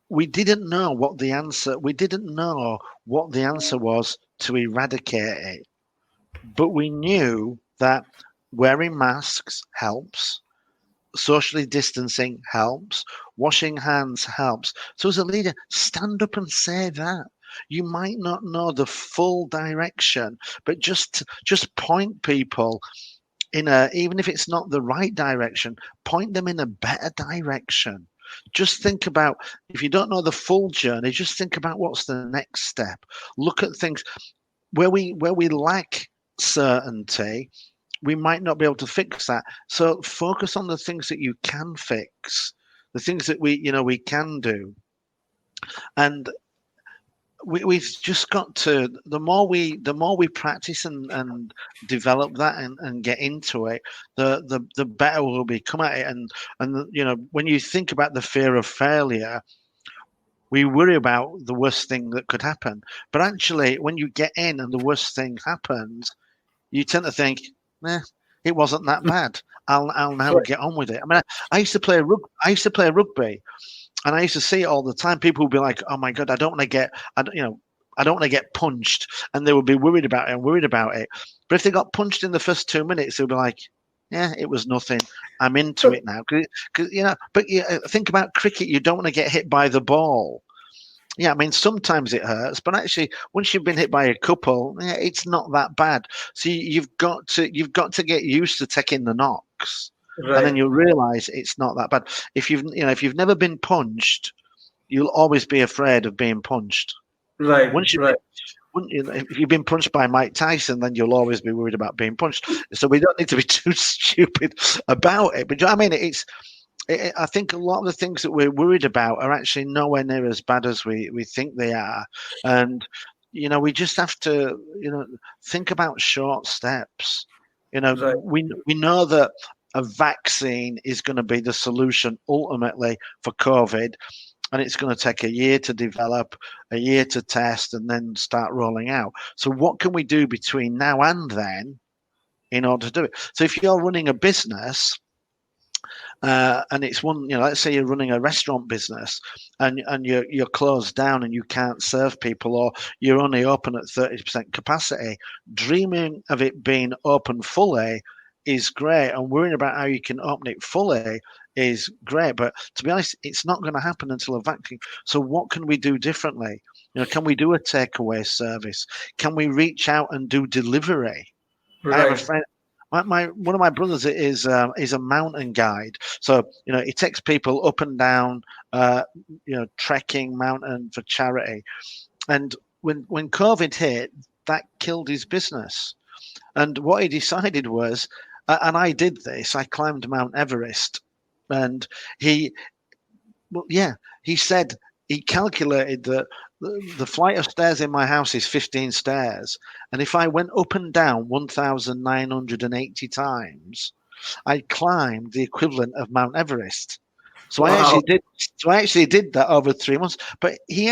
we didn't know what the answer. We didn't know what the answer was to eradicate it, but we knew that wearing masks helps, socially distancing helps, washing hands helps. So as a leader, stand up and say that. You might not know the full direction, but just point people even if it's not the right direction, point them in a better direction. Just think about, if you don't know the full journey, just think about what's the next step. Look at things where we lack certainty. We might not be able to fix that. So focus on the things that you can fix, the things that we can do. And we've just got to, the more we practice and develop that and get into it, the better we'll become at it. And when you think about the fear of failure, we worry about the worst thing that could happen. But actually, when you get in and the worst thing happens, you tend to think, eh, it wasn't that bad. I'll now Right. get on with it. I mean, I used to play rugby, and I used to see it all the time. People would be like, "Oh my god, I don't want to get, I don't want to get punched," and they would be worried about it and worried about it. But if they got punched in the first 2 minutes, they'd be like, "Yeah, it was nothing. I'm into it now." Because but think about cricket. You don't want to get hit by the ball. Yeah, I mean, sometimes it hurts, but actually, once you've been hit by a couple, yeah, it's not that bad. So you've got to get used to taking the knocks, and then Right. you'll realise it's not that bad. If you've never been punched, you'll always be afraid of being punched. Right. Once you've Right. been, if you've been punched by Mike Tyson, then you'll always be worried about being punched. So we don't need to be too stupid about it. But do you know what I mean? I think a lot of the things that we're worried about are actually nowhere near as bad as we think they are. And, we just have to, think about short steps. Right. We know that a vaccine is going to be the solution ultimately for COVID. and it's going to take a year to develop, a year to test, and then start rolling out. So what can we do between now and then in order to do it? So if you're running a business, and it's one, let's say you're running a restaurant business, and you're closed down and you can't serve people, or you're only open at 30% capacity. Dreaming of it being open fully is great, and worrying about how you can open it fully is great. But to be honest, it's not going to happen until a vaccine. So what can we do differently? Can we do a takeaway service? Can we reach out and do delivery? I have a Right. friend. One of my brothers is a mountain guide, so he takes people up and down, trekking mountain for charity. And when COVID hit, that killed his business. And what he decided was, and I did this. I climbed Mount Everest, and he said he calculated that the flight of stairs in my house is 15 stairs. And if I went up and down 1,980 times, I climbed the equivalent of Mount Everest. So I Wow. actually did that over 3 months. But he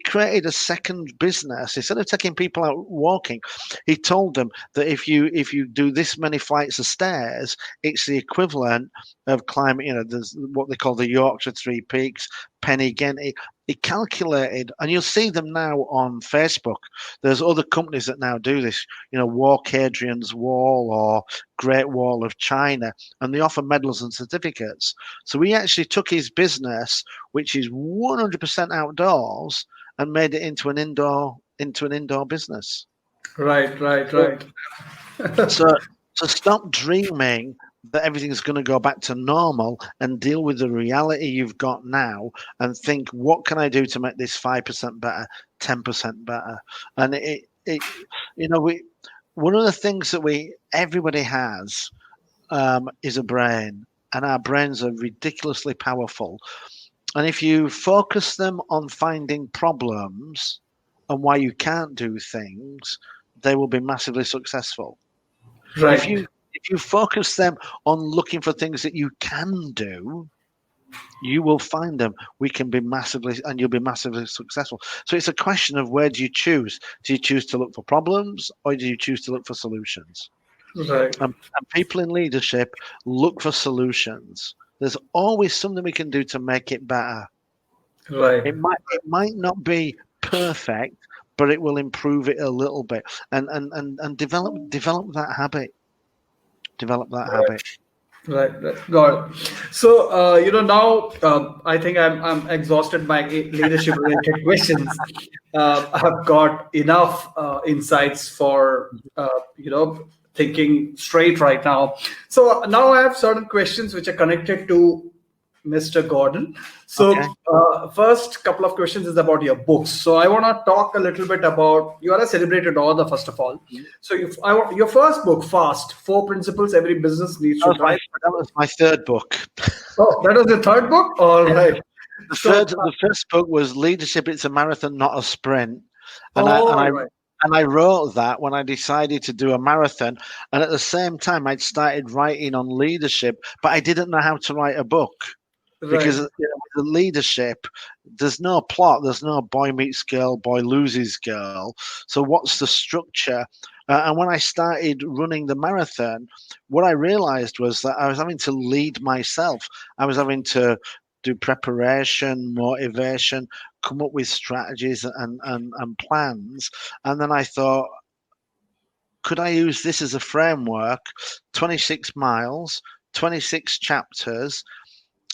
created a second business. Instead of taking people out walking, he told them that if you do this many flights of stairs, it's the equivalent of climbing. There's what they call the Yorkshire Three Peaks, Penny Gentry. He calculated, and you'll see them now on Facebook. There's other companies that now do this. Walk Hadrian's Wall or Great Wall of China, and they offer medals and certificates. So we actually took his business, which is 100% outdoors, and made it into an indoor business. Right. Right. So, Right. so stop dreaming that everything's going to go back to normal, and deal with the reality you've got now, and think, what can I do to make this 5% better, 10% better? And one of the things that everybody has is a brain, and our brains are ridiculously powerful. And if you focus them on finding problems and why you can't do things, they will be massively successful. But if Right. you focus them on looking for things that you can do, you will find them. You'll be massively successful. So it's a question of, where do you choose? Do you choose to look for problems, or do you choose to look for solutions? Right. And people in leadership look for solutions. There's always something we can do to make it better. Right. It might not be perfect, but it will improve it a little bit, and develop that habit. Develop that habit. Right, right, got it. So, now I think I'm exhausted by leadership related questions. I've got enough insights for thinking straight right now. So now I have certain questions which are connected to Mr. Gordon. So, Okay. first couple of questions is about your books. So, I want to talk a little bit about, you are a celebrated author, first of all. So, if I want your first book, Fast, Four Principles Every Business Needs to Try. That was my third book. Oh, that was the third book? All right. So, The first book was Leadership. It's a marathon, not a sprint. all right. And I wrote that when I decided to do a marathon, and at the same time I'd started writing on leadership, but I didn't know how to write a book. Because Right. the leadership, there's no plot, there's no boy meets girl, boy loses girl. So what's the structure? And when I started running the marathon, what I realized was that I was having to lead myself. I was having to do preparation, motivation, come up with strategies and plans. And then I thought, could I use this as a framework? 26 miles, 26 chapters,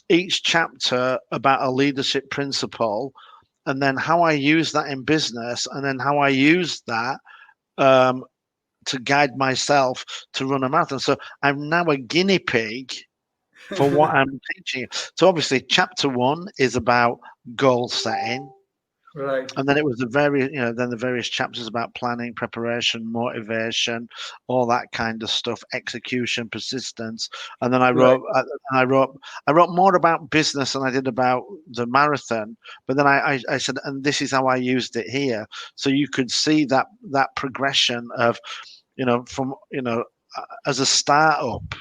each chapter about a leadership principle, and then how I use that in business, and then how I use that to guide myself to run a marathon. So I'm now a guinea pig for what I'm teaching. So obviously, chapter 1 is about goal setting. Right. And then it was the various chapters about planning, preparation, motivation, all that kind of stuff, execution, persistence. And then I Right. wrote more about business than I did about the marathon. But then I said, and this is how I used it here. So you could see that progression of, from as a startup,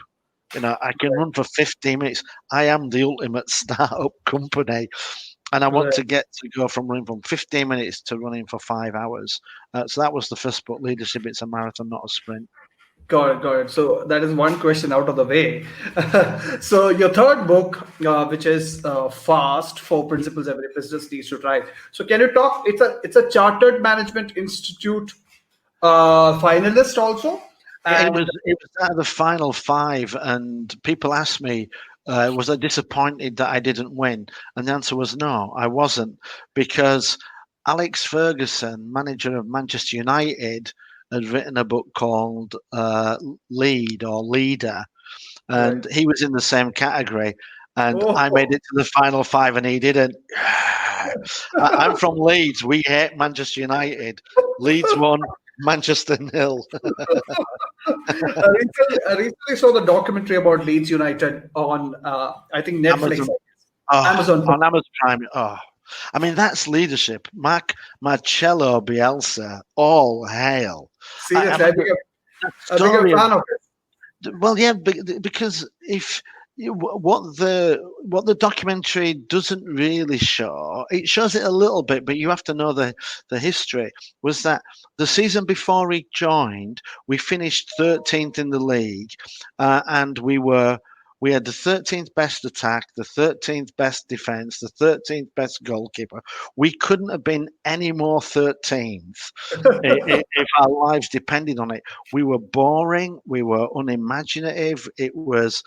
I can run for 15 minutes. I am the ultimate startup company. And I want to get to go from running from 15 minutes to running for 5 hours. So that was the first book, Leadership. It's a marathon, not a sprint. Got it, got it. So that is one question out of the way. So your third book, which is Fast, Four Principles Every Business Needs to Try. So can you talk? It's a Chartered Management Institute finalist also, Yeah, and it was out of the final 5, and people asked me, was I disappointed that I didn't win? And the answer was no, I wasn't, because Alex Ferguson, manager of Manchester United, had written a book called Lead or Leader, right. and he was in the same category, and I Oh, made it to the final 5 and he didn't. I'm from Leeds. We hate Manchester United. Leeds won, Manchester nil. I recently saw the documentary about Leeds United on, I think, Netflix, Amazon. Oh, Amazon. on Amazon Prime. Oh, I mean, that's leadership. Marcello Bielsa, all hail. I Seriously, mean, the I think story a of fan of it. well, yeah, because if what the documentary doesn't really show, it shows it a little bit, but you have to know the history. Was that the season before he joined, we finished 13th in the league, and we had the 13th best attack, the 13th best defense, the 13th best goalkeeper. We couldn't have been any more 13th if our lives depended on it. We were boring. We were unimaginative. It was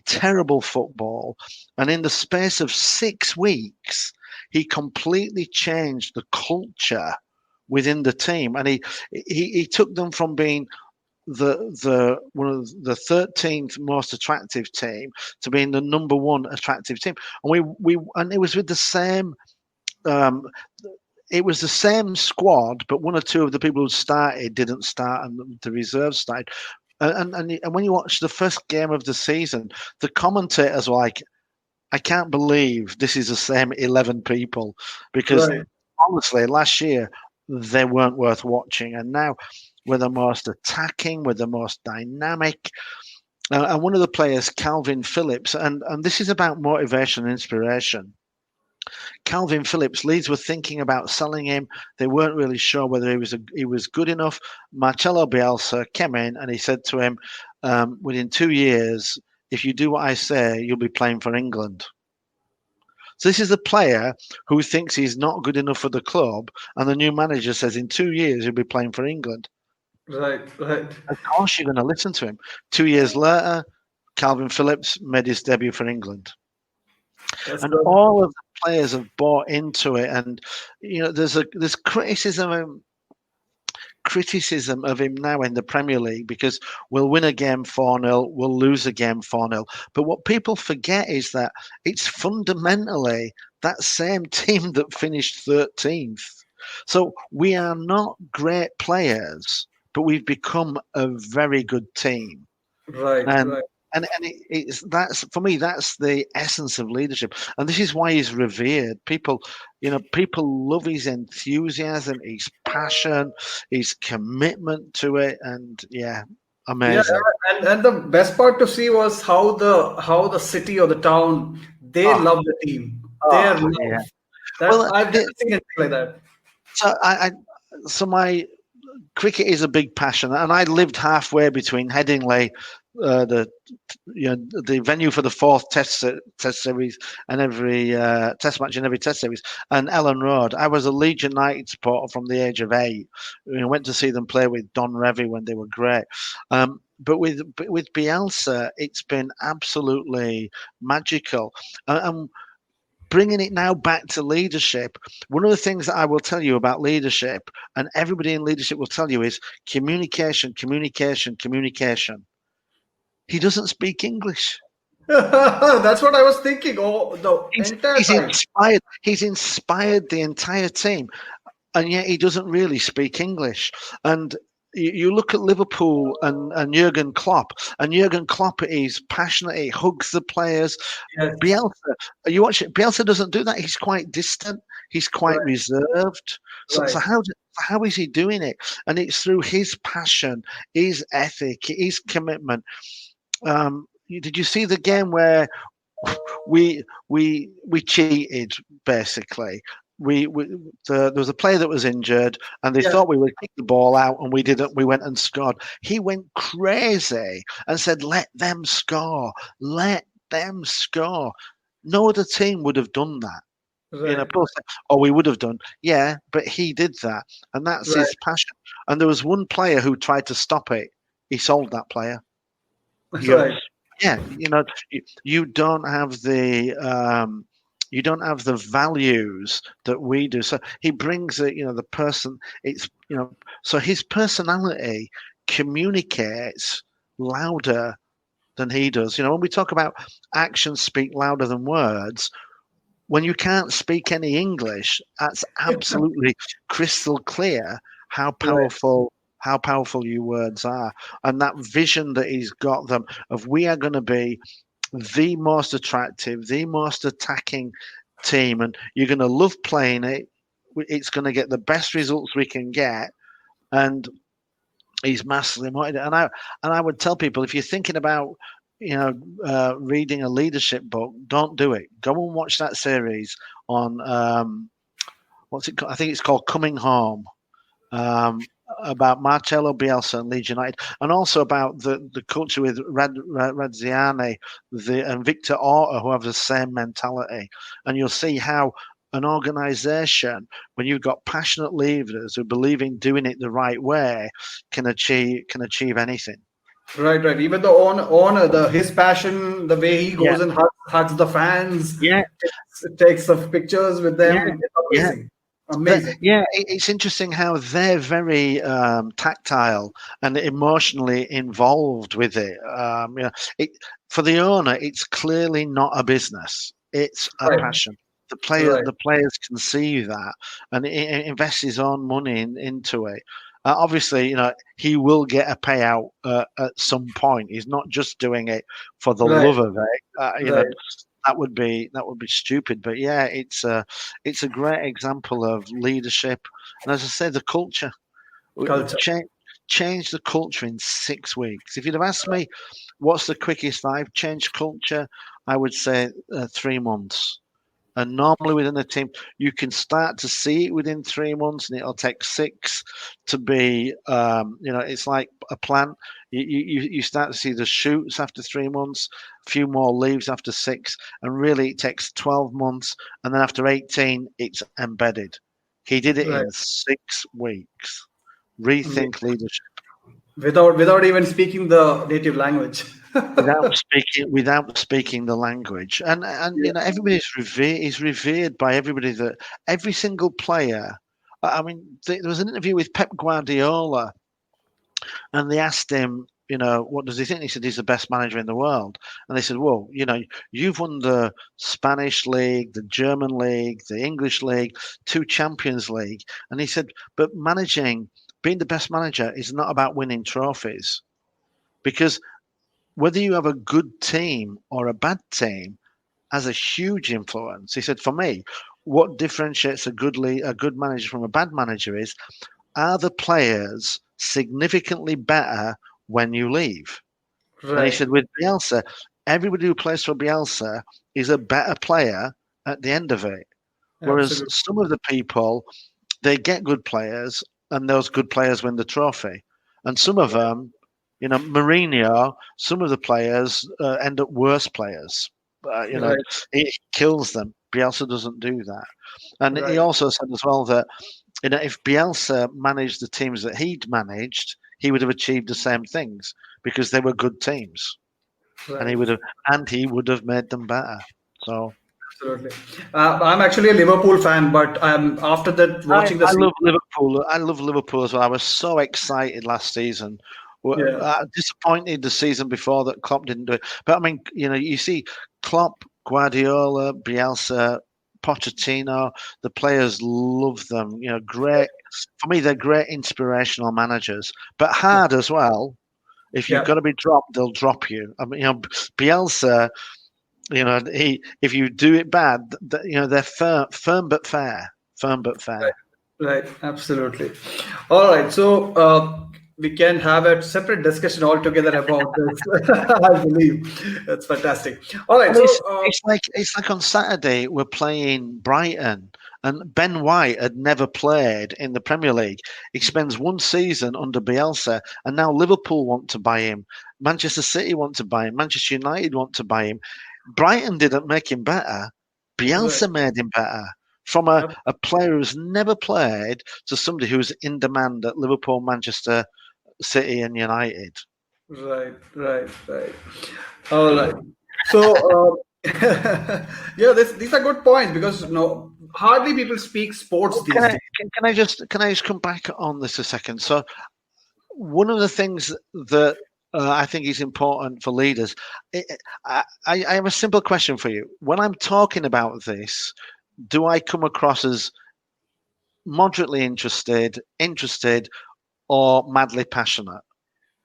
terrible football. And in the space of 6 weeks, he completely changed the culture within the team. And he took them from being the one of the 13th most attractive team to being the number 1 attractive team. And and it was with the same um, it was the same squad, but 1 or 2 of the people who started didn't start, and the reserves started. And when you watch the first game of the season, the commentators were like, "I can't believe this is the same 11 people," because Right. honestly, last year they weren't worth watching, and now we're the most attacking, we're the most dynamic. And one of the players, Calvin Phillips, and this is about motivation and inspiration. Calvin Phillips, Leeds were thinking about selling him. They weren't really sure whether he was good enough. Marcelo Bielsa came in and he said to him, within 2 years, if you do what I say, you'll be playing for England. So this is a player who thinks he's not good enough for the club, and the new manager says in 2 years he'll be playing for England. Right, right. Of course, you're going to listen to him. 2 years later, Calvin Phillips made his debut for England. That's And good. all of the players have bought into it. And there's criticism of him now in the Premier League because we'll win a game 4-0, we'll lose a game 4-0. But what people forget is that it's fundamentally that same team that finished 13th. So we are not great players, but we've become a very good team. Right, And right. it's that's for me that's the essence of leadership, and this is why he's revered. People love his enthusiasm, his passion, his commitment to it, and yeah, Yeah, amazing. and the best part to see was how the city or the town, they Oh, love the team. Their oh yeah. love. That Well, I've never seen anything like that. so so my cricket is a big passion, and I lived halfway between Headingley, the the venue for the 4th test series and every test match and every test series, and Ellen Road. I was a Leeds United supporter from the age of 8. Went to see them play with Don Revie when they were great. But with Bielsa, it's been absolutely magical. And bringing it now back to leadership, one of the things that I will tell you about leadership, and everybody in leadership will tell you, is communication, communication, communication. He doesn't speak English. That's what I was thinking. Oh, the He's, entire he's time. inspired. He's inspired the entire team, and yet he doesn't really speak English. And you look at Liverpool and Jurgen Klopp, and Jurgen Klopp is passionate. He hugs the players. Yes. Bielsa, you watch it. Bielsa doesn't do that. He's quite distant. He's quite Right, reserved. So right. how is he doing it? And it's through his passion, his ethic, his commitment. did you see the game where we cheated basically? There was a player that was injured, and they Yeah. thought we would kick the ball out, and we didn't. We went and scored. He went crazy and said, "Let them score, let them score." No other team would have done that. Right. Or we would have done. Yeah, but he did that, and that's Right. his passion. And there was one player who tried to stop it. He sold that player. You, Right. yeah, you don't have the values that we do. So he brings it. The person. So his personality communicates louder than he does. When we talk about actions speak louder than words, when you can't speak any English, that's absolutely crystal clear how Right. powerful your words are, and that vision that he's got them of we are going to be the most attractive, the most attacking team, and you're going to love playing it. It's going to get the best results we can get, and he's massively motivated. And I would tell people, if you're thinking about reading a leadership book, don't do it. Go and watch that series on what's it called? I think it's called Coming Home. About Marcelo Bielsa and Leeds United, and also about the culture with Radziani and Victor Orta, who have the same mentality. And you'll see how an organisation, when you've got passionate leaders who believe in doing it the right way, can achieve anything. Right, right. Even the owner, his passion, the way he Yeah, goes and hugs the fans, yeah, takes the pictures with yeah, them. It's yeah. amazing, amazing. It's interesting how they're very tactile and emotionally involved with it. It. For the owner, it's clearly not a business; it's a Right, passion. right, The players can see that, and invest his own money into it. Obviously, he will get a payout at some point. He's not just doing it for the right, love of it. right. That would be stupid. But yeah, it's a great example of leadership, and as I say, the culture. Culture. Change the culture in 6 weeks. If you'd have asked me what's the quickest I've changed culture, I would say 3 months. And normally within a team, you can start to see it within 3 months, and it'll take 6 to be. It's like a plant. You start to see the shoots after 3 months, a few more leaves after 6, and really it takes 12 months, and then after 18, it's embedded. He did it Right. in 6 weeks. Amazing. Rethink leadership Without even speaking the native language. without speaking the language, and Yeah. everybody's revered is revered by everybody. That every single player. I mean, there was an interview with Pep Guardiola, and they asked him, what does he think? He said he's the best manager in the world, and they said, well, you've won the Spanish league, the German league, the English league, 2 Champions League, and he said, but being the best manager is not about winning trophies, because whether you have a good team or a bad team has a huge influence. He said, for me, what differentiates a good manager from a bad manager is, are the players significantly better when you leave? And he Right. said, with Bielsa, everybody who plays for Bielsa is a better player at the end of it. Whereas Absolutely. some of the people, they get good players, and those good players win the trophy. And some of them, Mourinho, some of the players end up worse players. Right. It kills them. Bielsa doesn't do that. And he Right. also said as well that if Bielsa managed the teams that he'd managed, he would have achieved the same things because they were good teams, and Right. he would have made them better. So Absolutely. I'm actually a Liverpool fan, but after that I, watching the I season. love Liverpool. I love Liverpool as well. I was so excited last season. Yeah. Disappointed the season before that Klopp didn't do it. But I mean, you see Klopp, Guardiola, Bielsa, Pochettino. The players love them. Great for me. They're great inspirational managers, but hard as well. If you've Yeah. got to be dropped, they'll drop you. I mean, Bielsa. If you do it bad, they're firm but fair. Firm but fair. Right. Right. Absolutely. All right. So we can have a separate discussion altogether about this. I believe that's fantastic. All right, Well, so it's like on Saturday we're playing Brighton, and Ben White had never played in the Premier League. He spends one season under Bielsa, and now Liverpool want to buy him. Manchester City want to buy him. Manchester United want to buy him. Brighton didn't make him better. right, Bielsa made him better. From a player who's never played to somebody who's in demand at Liverpool, Manchester City, and United. right. All right. So, yeah, these are good points because no, hardly people speak sports Well, these days. can I just come back on this a second? So one of the things that I think is important for leaders, I have a simple question for you. When I'm talking about this, do I come across as moderately interested, or madly passionate?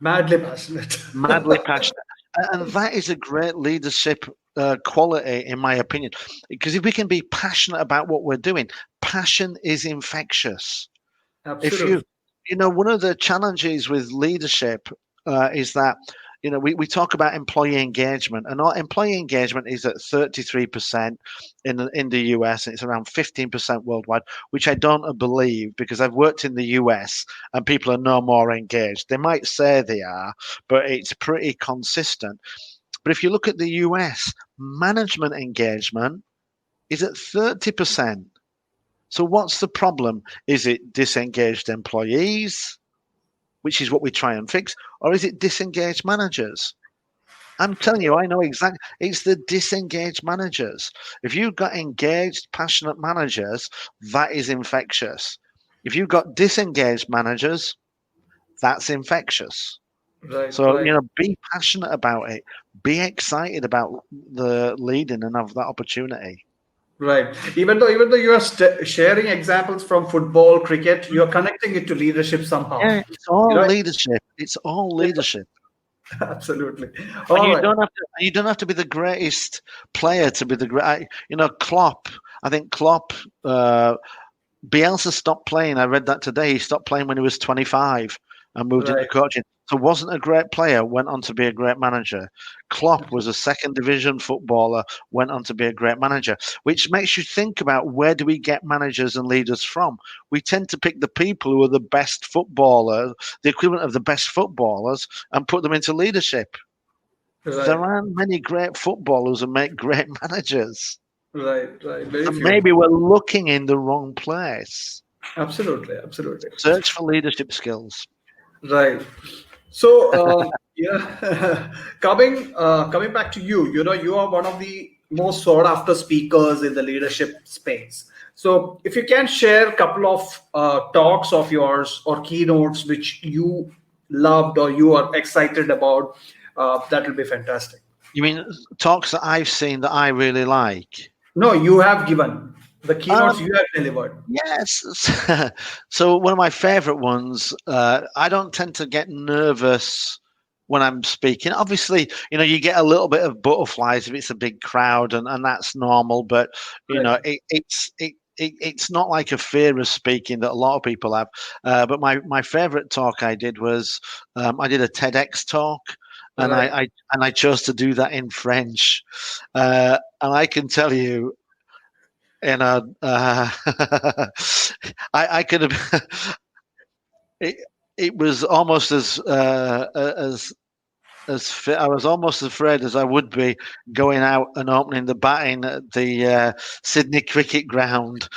Madly passionate. Madly passionate. And that is a great leadership quality, in my opinion, because if we can be passionate about what we're doing, passion is infectious. If Absolutely. one of the challenges with leadership is that, we talk about employee engagement, and our employee engagement is at 33% in the US, and it's around 15% worldwide, which I don't believe, because I've worked in the US and people are no more engaged. They might say they are, but it's pretty consistent. But if you look at the US, management engagement is at 30%. So what's the problem? Is it disengaged employees, which is what we try and fix, or is it disengaged managers? I'm telling you, I know exactly. It's the disengaged managers. If you've got engaged, passionate managers, that is infectious. If you've got disengaged managers, that's infectious. So, Right. be passionate about it. Be excited about the leading and have that opportunity. Right. Even though you are sharing examples from football, cricket, you are connecting it to leadership somehow. Yeah, it's You all know, leadership. It's all leadership. absolutely. And All right. you don't have to be the greatest player to be the great. Klopp. I think Klopp. Bielsa stopped playing. I read that today. He stopped playing when he was 25 and moved into Right. coaching. So wasn't a great player, went on to be a great manager. Klopp was a second division footballer, went on to be a great manager, which makes you think about, where do we get managers and leaders from? We tend to pick the people who are the best footballers, the equivalent of the best footballers, and put them into leadership. There Right. aren't many great footballers who make great managers. Right. Very So few. maybe we're looking in the wrong place. Absolutely. Search for leadership skills. Right. So, yeah, coming back to you, you are one of the most sought after speakers in the leadership space. So, if you can share a couple of talks of yours or keynotes which you loved or you are excited about, that will be fantastic. You mean talks that I've seen that I really like? No, you have given the keynotes Um, you have delivered. yes. So one of my favorite ones. I don't tend to get nervous when I'm speaking. Obviously, you get a little bit of butterflies if it's a big crowd, and that's normal. But Right. it's not like a fear of speaking that a lot of people have. But my favorite talk I did was, I did a TEDx talk, and Right. I chose to do that in French, and I can tell you, I could have. it, it was almost I was almost afraid as I would be going out and opening the batting at the Sydney Cricket Ground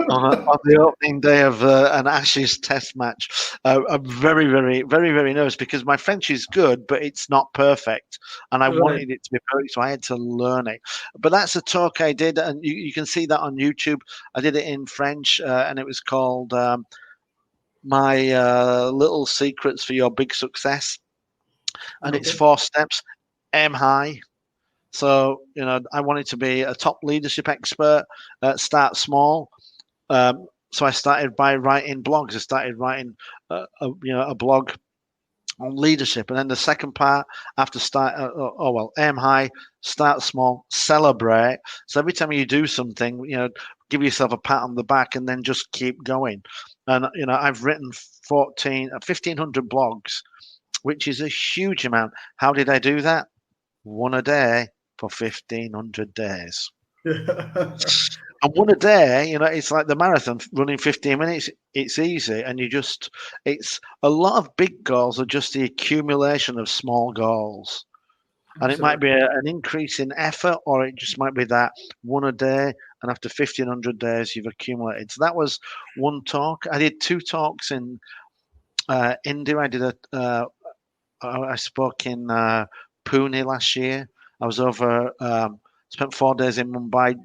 on the opening day of an Ashes Test match. I'm very, very, very, very nervous because my French is good, but it's not perfect, and I Right. wanted it to be perfect, so I had to learn it. But that's a talk I did, and you can see that on YouTube. I did it in French, and it was called "My Little Secrets for Your Big Success," and it's Okay. 4 steps. Aim high. So I wanted to be a top leadership expert. Start small. So I started by writing blogs. I started writing, a blog on leadership, and then the second part, after aim high, start small, celebrate. So every time you do something, give yourself a pat on the back, and then just keep going. And I've written 1,500 blogs, which is a huge amount. How did I do that? One a day for 1,500 days. And one a day, it's like the marathon, running 15 minutes. It's easy, and it's a lot of big goals are just the accumulation of small goals. And it might be an increase in effort, or it just might be that one a day. And after 1,500 days, you've accumulated. So that was one talk. I did 2 talks in India. I spoke in Pune last year. I was over, spent 4 days in Mumbai.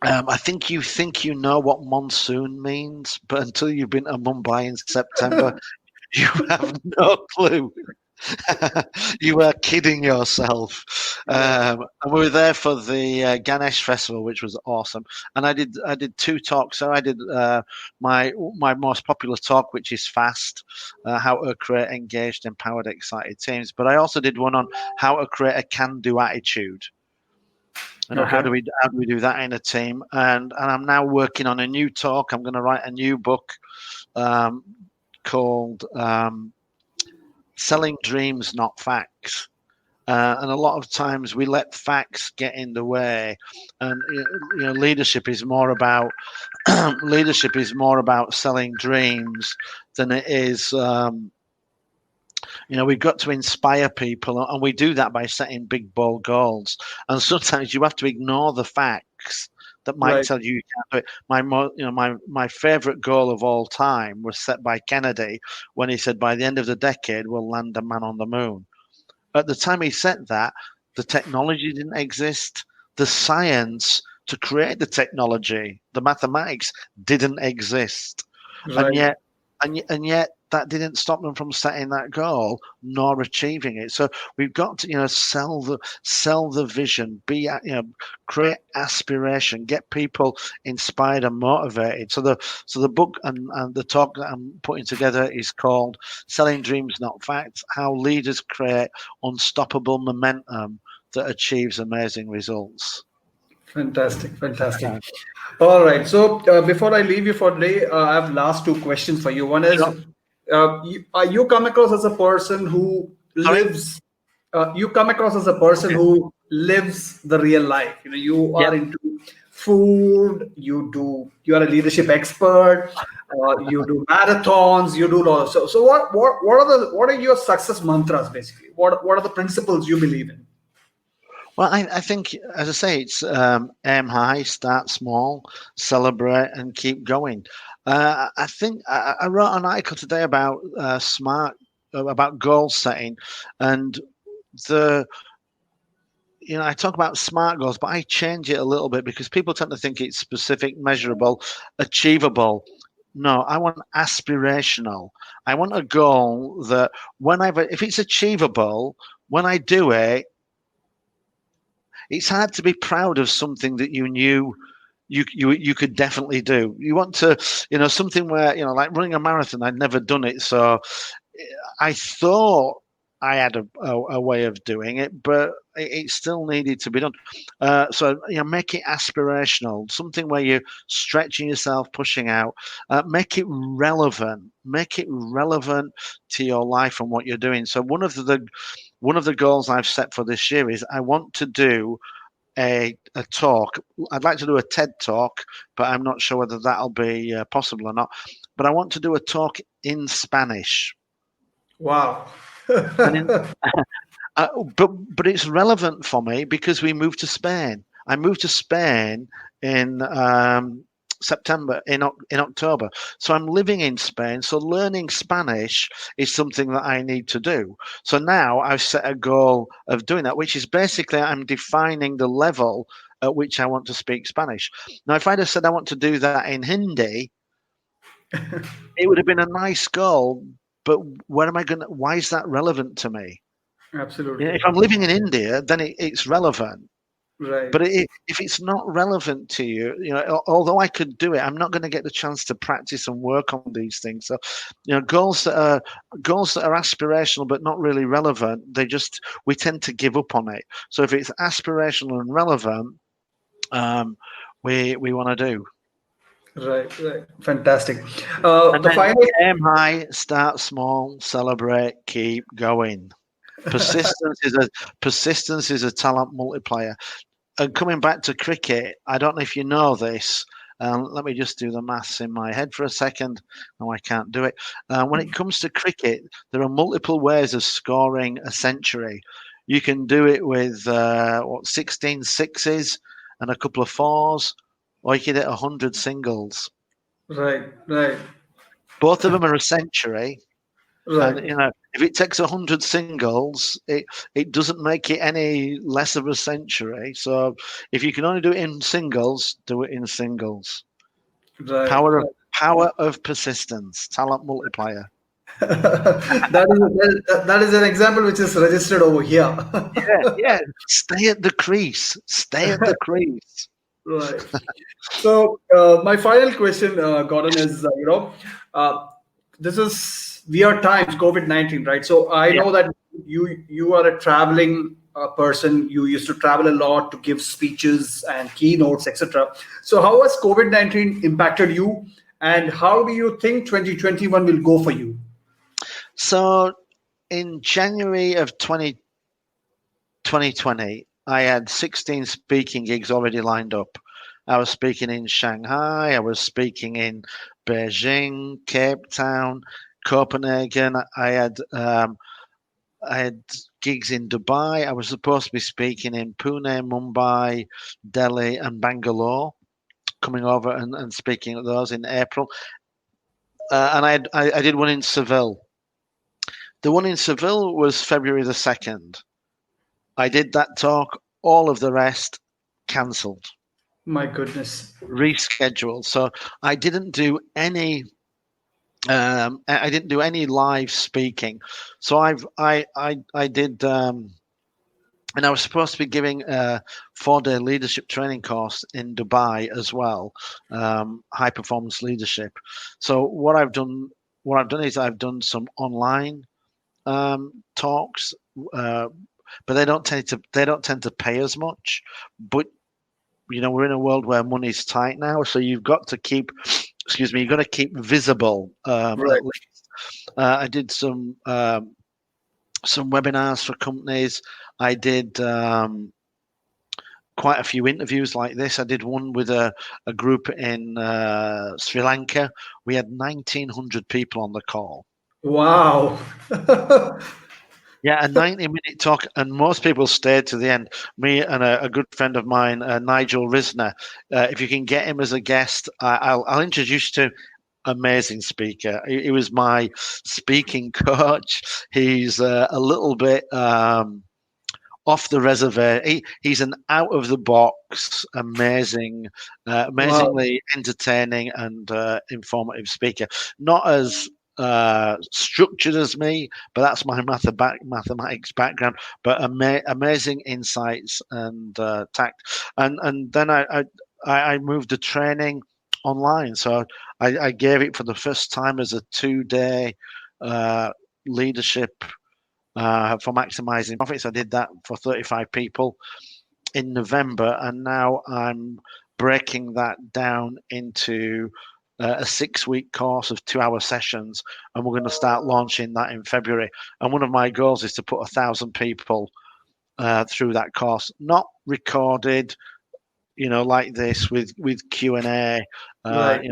I think you know what monsoon means, but until you've been to Mumbai in September, you have no clue. You are kidding yourself. And we were there for the Ganesh festival, which was awesome. And I did 2 talks. So I did my most popular talk, which is FAST, how to create engaged, empowered, excited teams. But I also did one on how to create a can-do attitude. How do we do that in a team? And I'm now working on a new talk. I'm going to write a new book called Selling Dreams, Not Facts. And a lot of times we let facts get in the way, and leadership is more about selling dreams than it is. We've got to inspire people, and we do that by setting big, bold goals. And sometimes you have to ignore the facts that might tell you can't do it. My favorite goal of all time was set by Kennedy when he said, by the end of the decade, we'll land a man on the moon. At the time he said that, the technology didn't exist. The science to create the technology, the mathematics didn't exist. Right. And yet that didn't stop them from setting that goal nor achieving it. So we've got to sell the vision, create aspiration, get people inspired and motivated. So the book and the talk that I'm putting together is called Selling Dreams, Not Facts: How Leaders Create Unstoppable Momentum that Achieves Amazing Results. Fantastic. All right. So before I leave you for today, I have last 2 questions for you. One is, Sure. you come across as a person who Sorry? lives. You come across as a person Okay. who lives the real life. You are Yep. into food. You are a leadership expert. You do marathons. You do all. So what are your success mantras basically? What are the principles you believe in? Well, I think, as I say, it's aim high, start small, celebrate, and keep going. I think I wrote an article today about about goal setting, and I talk about SMART goals, but I change it a little bit because people tend to think it's specific, measurable, achievable. No, I want aspirational. I want a goal that if it's achievable, when I do it, it's hard to be proud of something that you knew you could definitely do. You want to, something where, like running a marathon, I'd never done it. So I thought I had a way of doing it, but it still needed to be done. So make it aspirational, something where you're stretching yourself, pushing out. Make it relevant. Make it relevant to your life and what you're doing. So one of the goals I've set for this year is I want to do a talk. I'd like to do a TED talk, but I'm not sure whether that'll be possible or not. But I want to do a talk in Spanish. Wow. And but it's relevant for me because we moved to Spain. I moved to Spain in September, in October. So I'm living in Spain. So learning Spanish is something that I need to do. So now I've set a goal of doing that, which is basically I'm defining the level at which I want to speak Spanish. Now, if I'd have said I want to do that in Hindi, it would have been a nice goal. But why is that relevant to me? Absolutely. If I'm living in India, then it's relevant. Right. But if it's not relevant to you, although I could do it, I'm not going to get the chance to practice and work on these things. So, goals that are aspirational but not really relevant, we tend to give up on it. So if it's aspirational and relevant, we want to do. Right. Fantastic. And The then final. aim high, start small, celebrate, keep going. Persistence is a talent multiplier. And coming back to cricket, I don't know if you know this. Let me just do the maths in my head for a second. No, I can't do it. When it comes to cricket, there are multiple ways of scoring a century. You can do it with 16 sixes and a couple of fours, or you can hit 100 singles. Right. Both of them are a century. And Right. if it takes 100 singles, it doesn't make it any less of a century. So if you can only do it in singles, do it in singles. Right. Power of persistence, talent multiplier. That is an example which is registered over here. Yeah. Stay at the crease. Stay at the crease. Right. So my final question, Gordon, is uh, this is weird times, COVID-19, right? So I Yeah. know that you are a traveling person. You used to travel a lot to give speeches and keynotes, etc. So how has COVID-19 impacted you, and how do you think 2021 will go for you? So in January of 2020, I had 16 speaking gigs already lined up. I was speaking in Shanghai, I was speaking in Beijing, Cape Town, Copenhagen. I had gigs in Dubai. I was supposed to be speaking in Pune, Mumbai, Delhi, and Bangalore. Coming over and speaking at those in April, and I did one in Seville. The one in Seville was February the 2nd. I did that talk. All of the rest cancelled, My goodness. rescheduled. So I didn't do any. I didn't do any live speaking. So I did. And I was supposed to be giving a 4-day leadership training course in Dubai as well, high performance leadership. So what I've done is I've done some online talks, uh, but they don't tend to pay as much. But we're in a world where money's tight now, so you've got to keep, excuse me, you've got to keep visible. Right. At least I did some webinars for companies. I did quite a few interviews like this. I did one with a group in Sri Lanka. We had 1,900 people on the call. Wow. Yeah, a 90-minute talk, and most people stayed to the end. Me and a good friend of mine, Nigel Risner. If you can get him as a guest, I'll introduce you to amazing speaker. He was my speaking coach. He's a little bit off the reservoir. He's an out of the box, Wow. amazingly entertaining and informative speaker. Not as structured as me, but that's my mathematics background. But amazing insights and tact. And then I moved the training online, so I gave it for the first time as a 2-day leadership for maximizing profits. I did that for 35 people in November, and now I'm breaking that down into a 6-week course of 2-hour sessions, and we're going to start launching that in February. And one of my goals is to put 1,000 people through that course, not recorded, like this with Q&A, Right.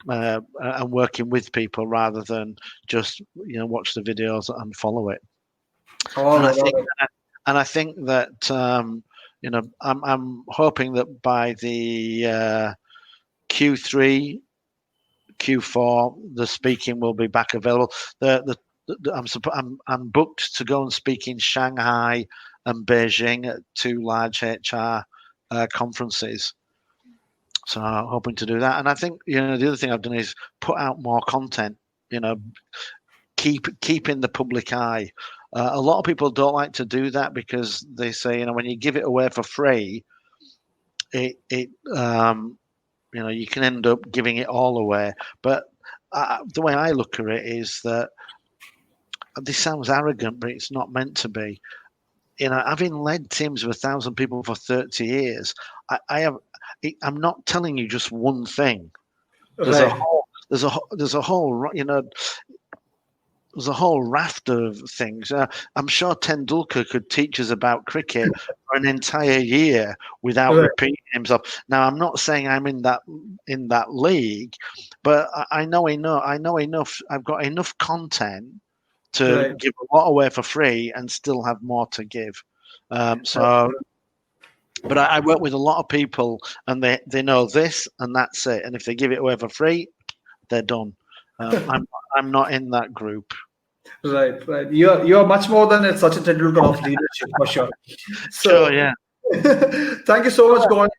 and working with people rather than just watch the videos and follow it. All And I right. All think right. that I'm hoping that by the Q3, Q4, the speaking will be back available. I'm booked to go and speak in Shanghai and Beijing at 2 large HR conferences. So I'm hoping to do that. And I think the other thing I've done is put out more content. You know, keep in the public eye. A lot of people don't like to do that because they say, when you give it away for free, it you can end up giving it all away. But the way I look at it is that this sounds arrogant, but it's not meant to be. Having led teams of 1,000 people for 30 years, I'm not telling you just one thing. There's a Right. whole, there's a whole, there's a whole raft of things. I'm sure Tendulkar could teach us about cricket for an entire year without Right. repeating himself. Now, I'm not saying I'm in that league, but I know enough. I know enough. I've got enough content to Right. give a lot away for free and still have more to give. But I work with a lot of people, and they know this, and that's it. And if they give it away for free, they're done. I'm not in that group. Right. Right. You're much more than a Sachin Tendulkar of leadership for sure. Sure, So yeah. thank you so much, Gordon.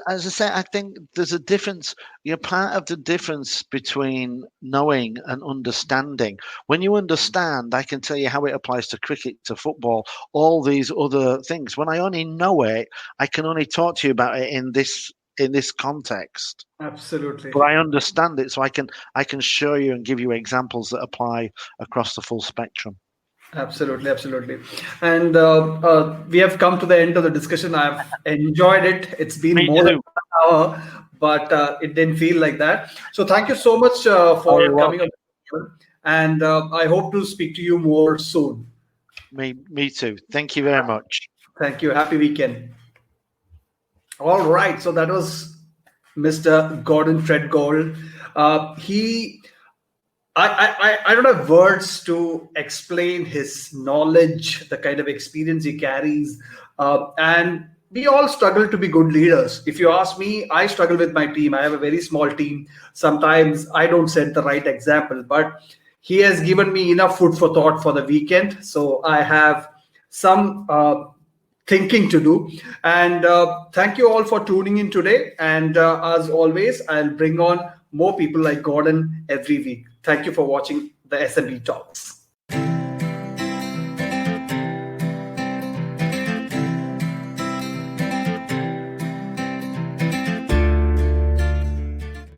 As I say, I think there's a difference. You're part of the difference between knowing and understanding. When you understand, I can tell you how it applies to cricket, to football, all these other things. When I only know it, I can only talk to you about it in this context. Absolutely. But I understand it, so I can show you and give you examples that apply across the full spectrum. Absolutely, absolutely. And we have come to the end of the discussion. I've enjoyed it. It's been Me more than too. an hour, but it didn't feel like that. So thank you so much Oh, you're for coming welcome. on. And I hope to speak to you more soon. Me too. Thank you very much. Thank you. Happy weekend. All right. So that was Mr. Gordon Tredgold. He I don't have words to explain his knowledge, the kind of experience he carries, and we all struggle to be good leaders. If you ask me, I struggle with my team. I have a very small team. Sometimes I don't set the right example, but he has given me enough food for thought for the weekend. So I have some thinking to do. And thank you all for tuning in today. And as always, I'll bring on more people like Gordon every week. Thank you for watching the SMB Talks.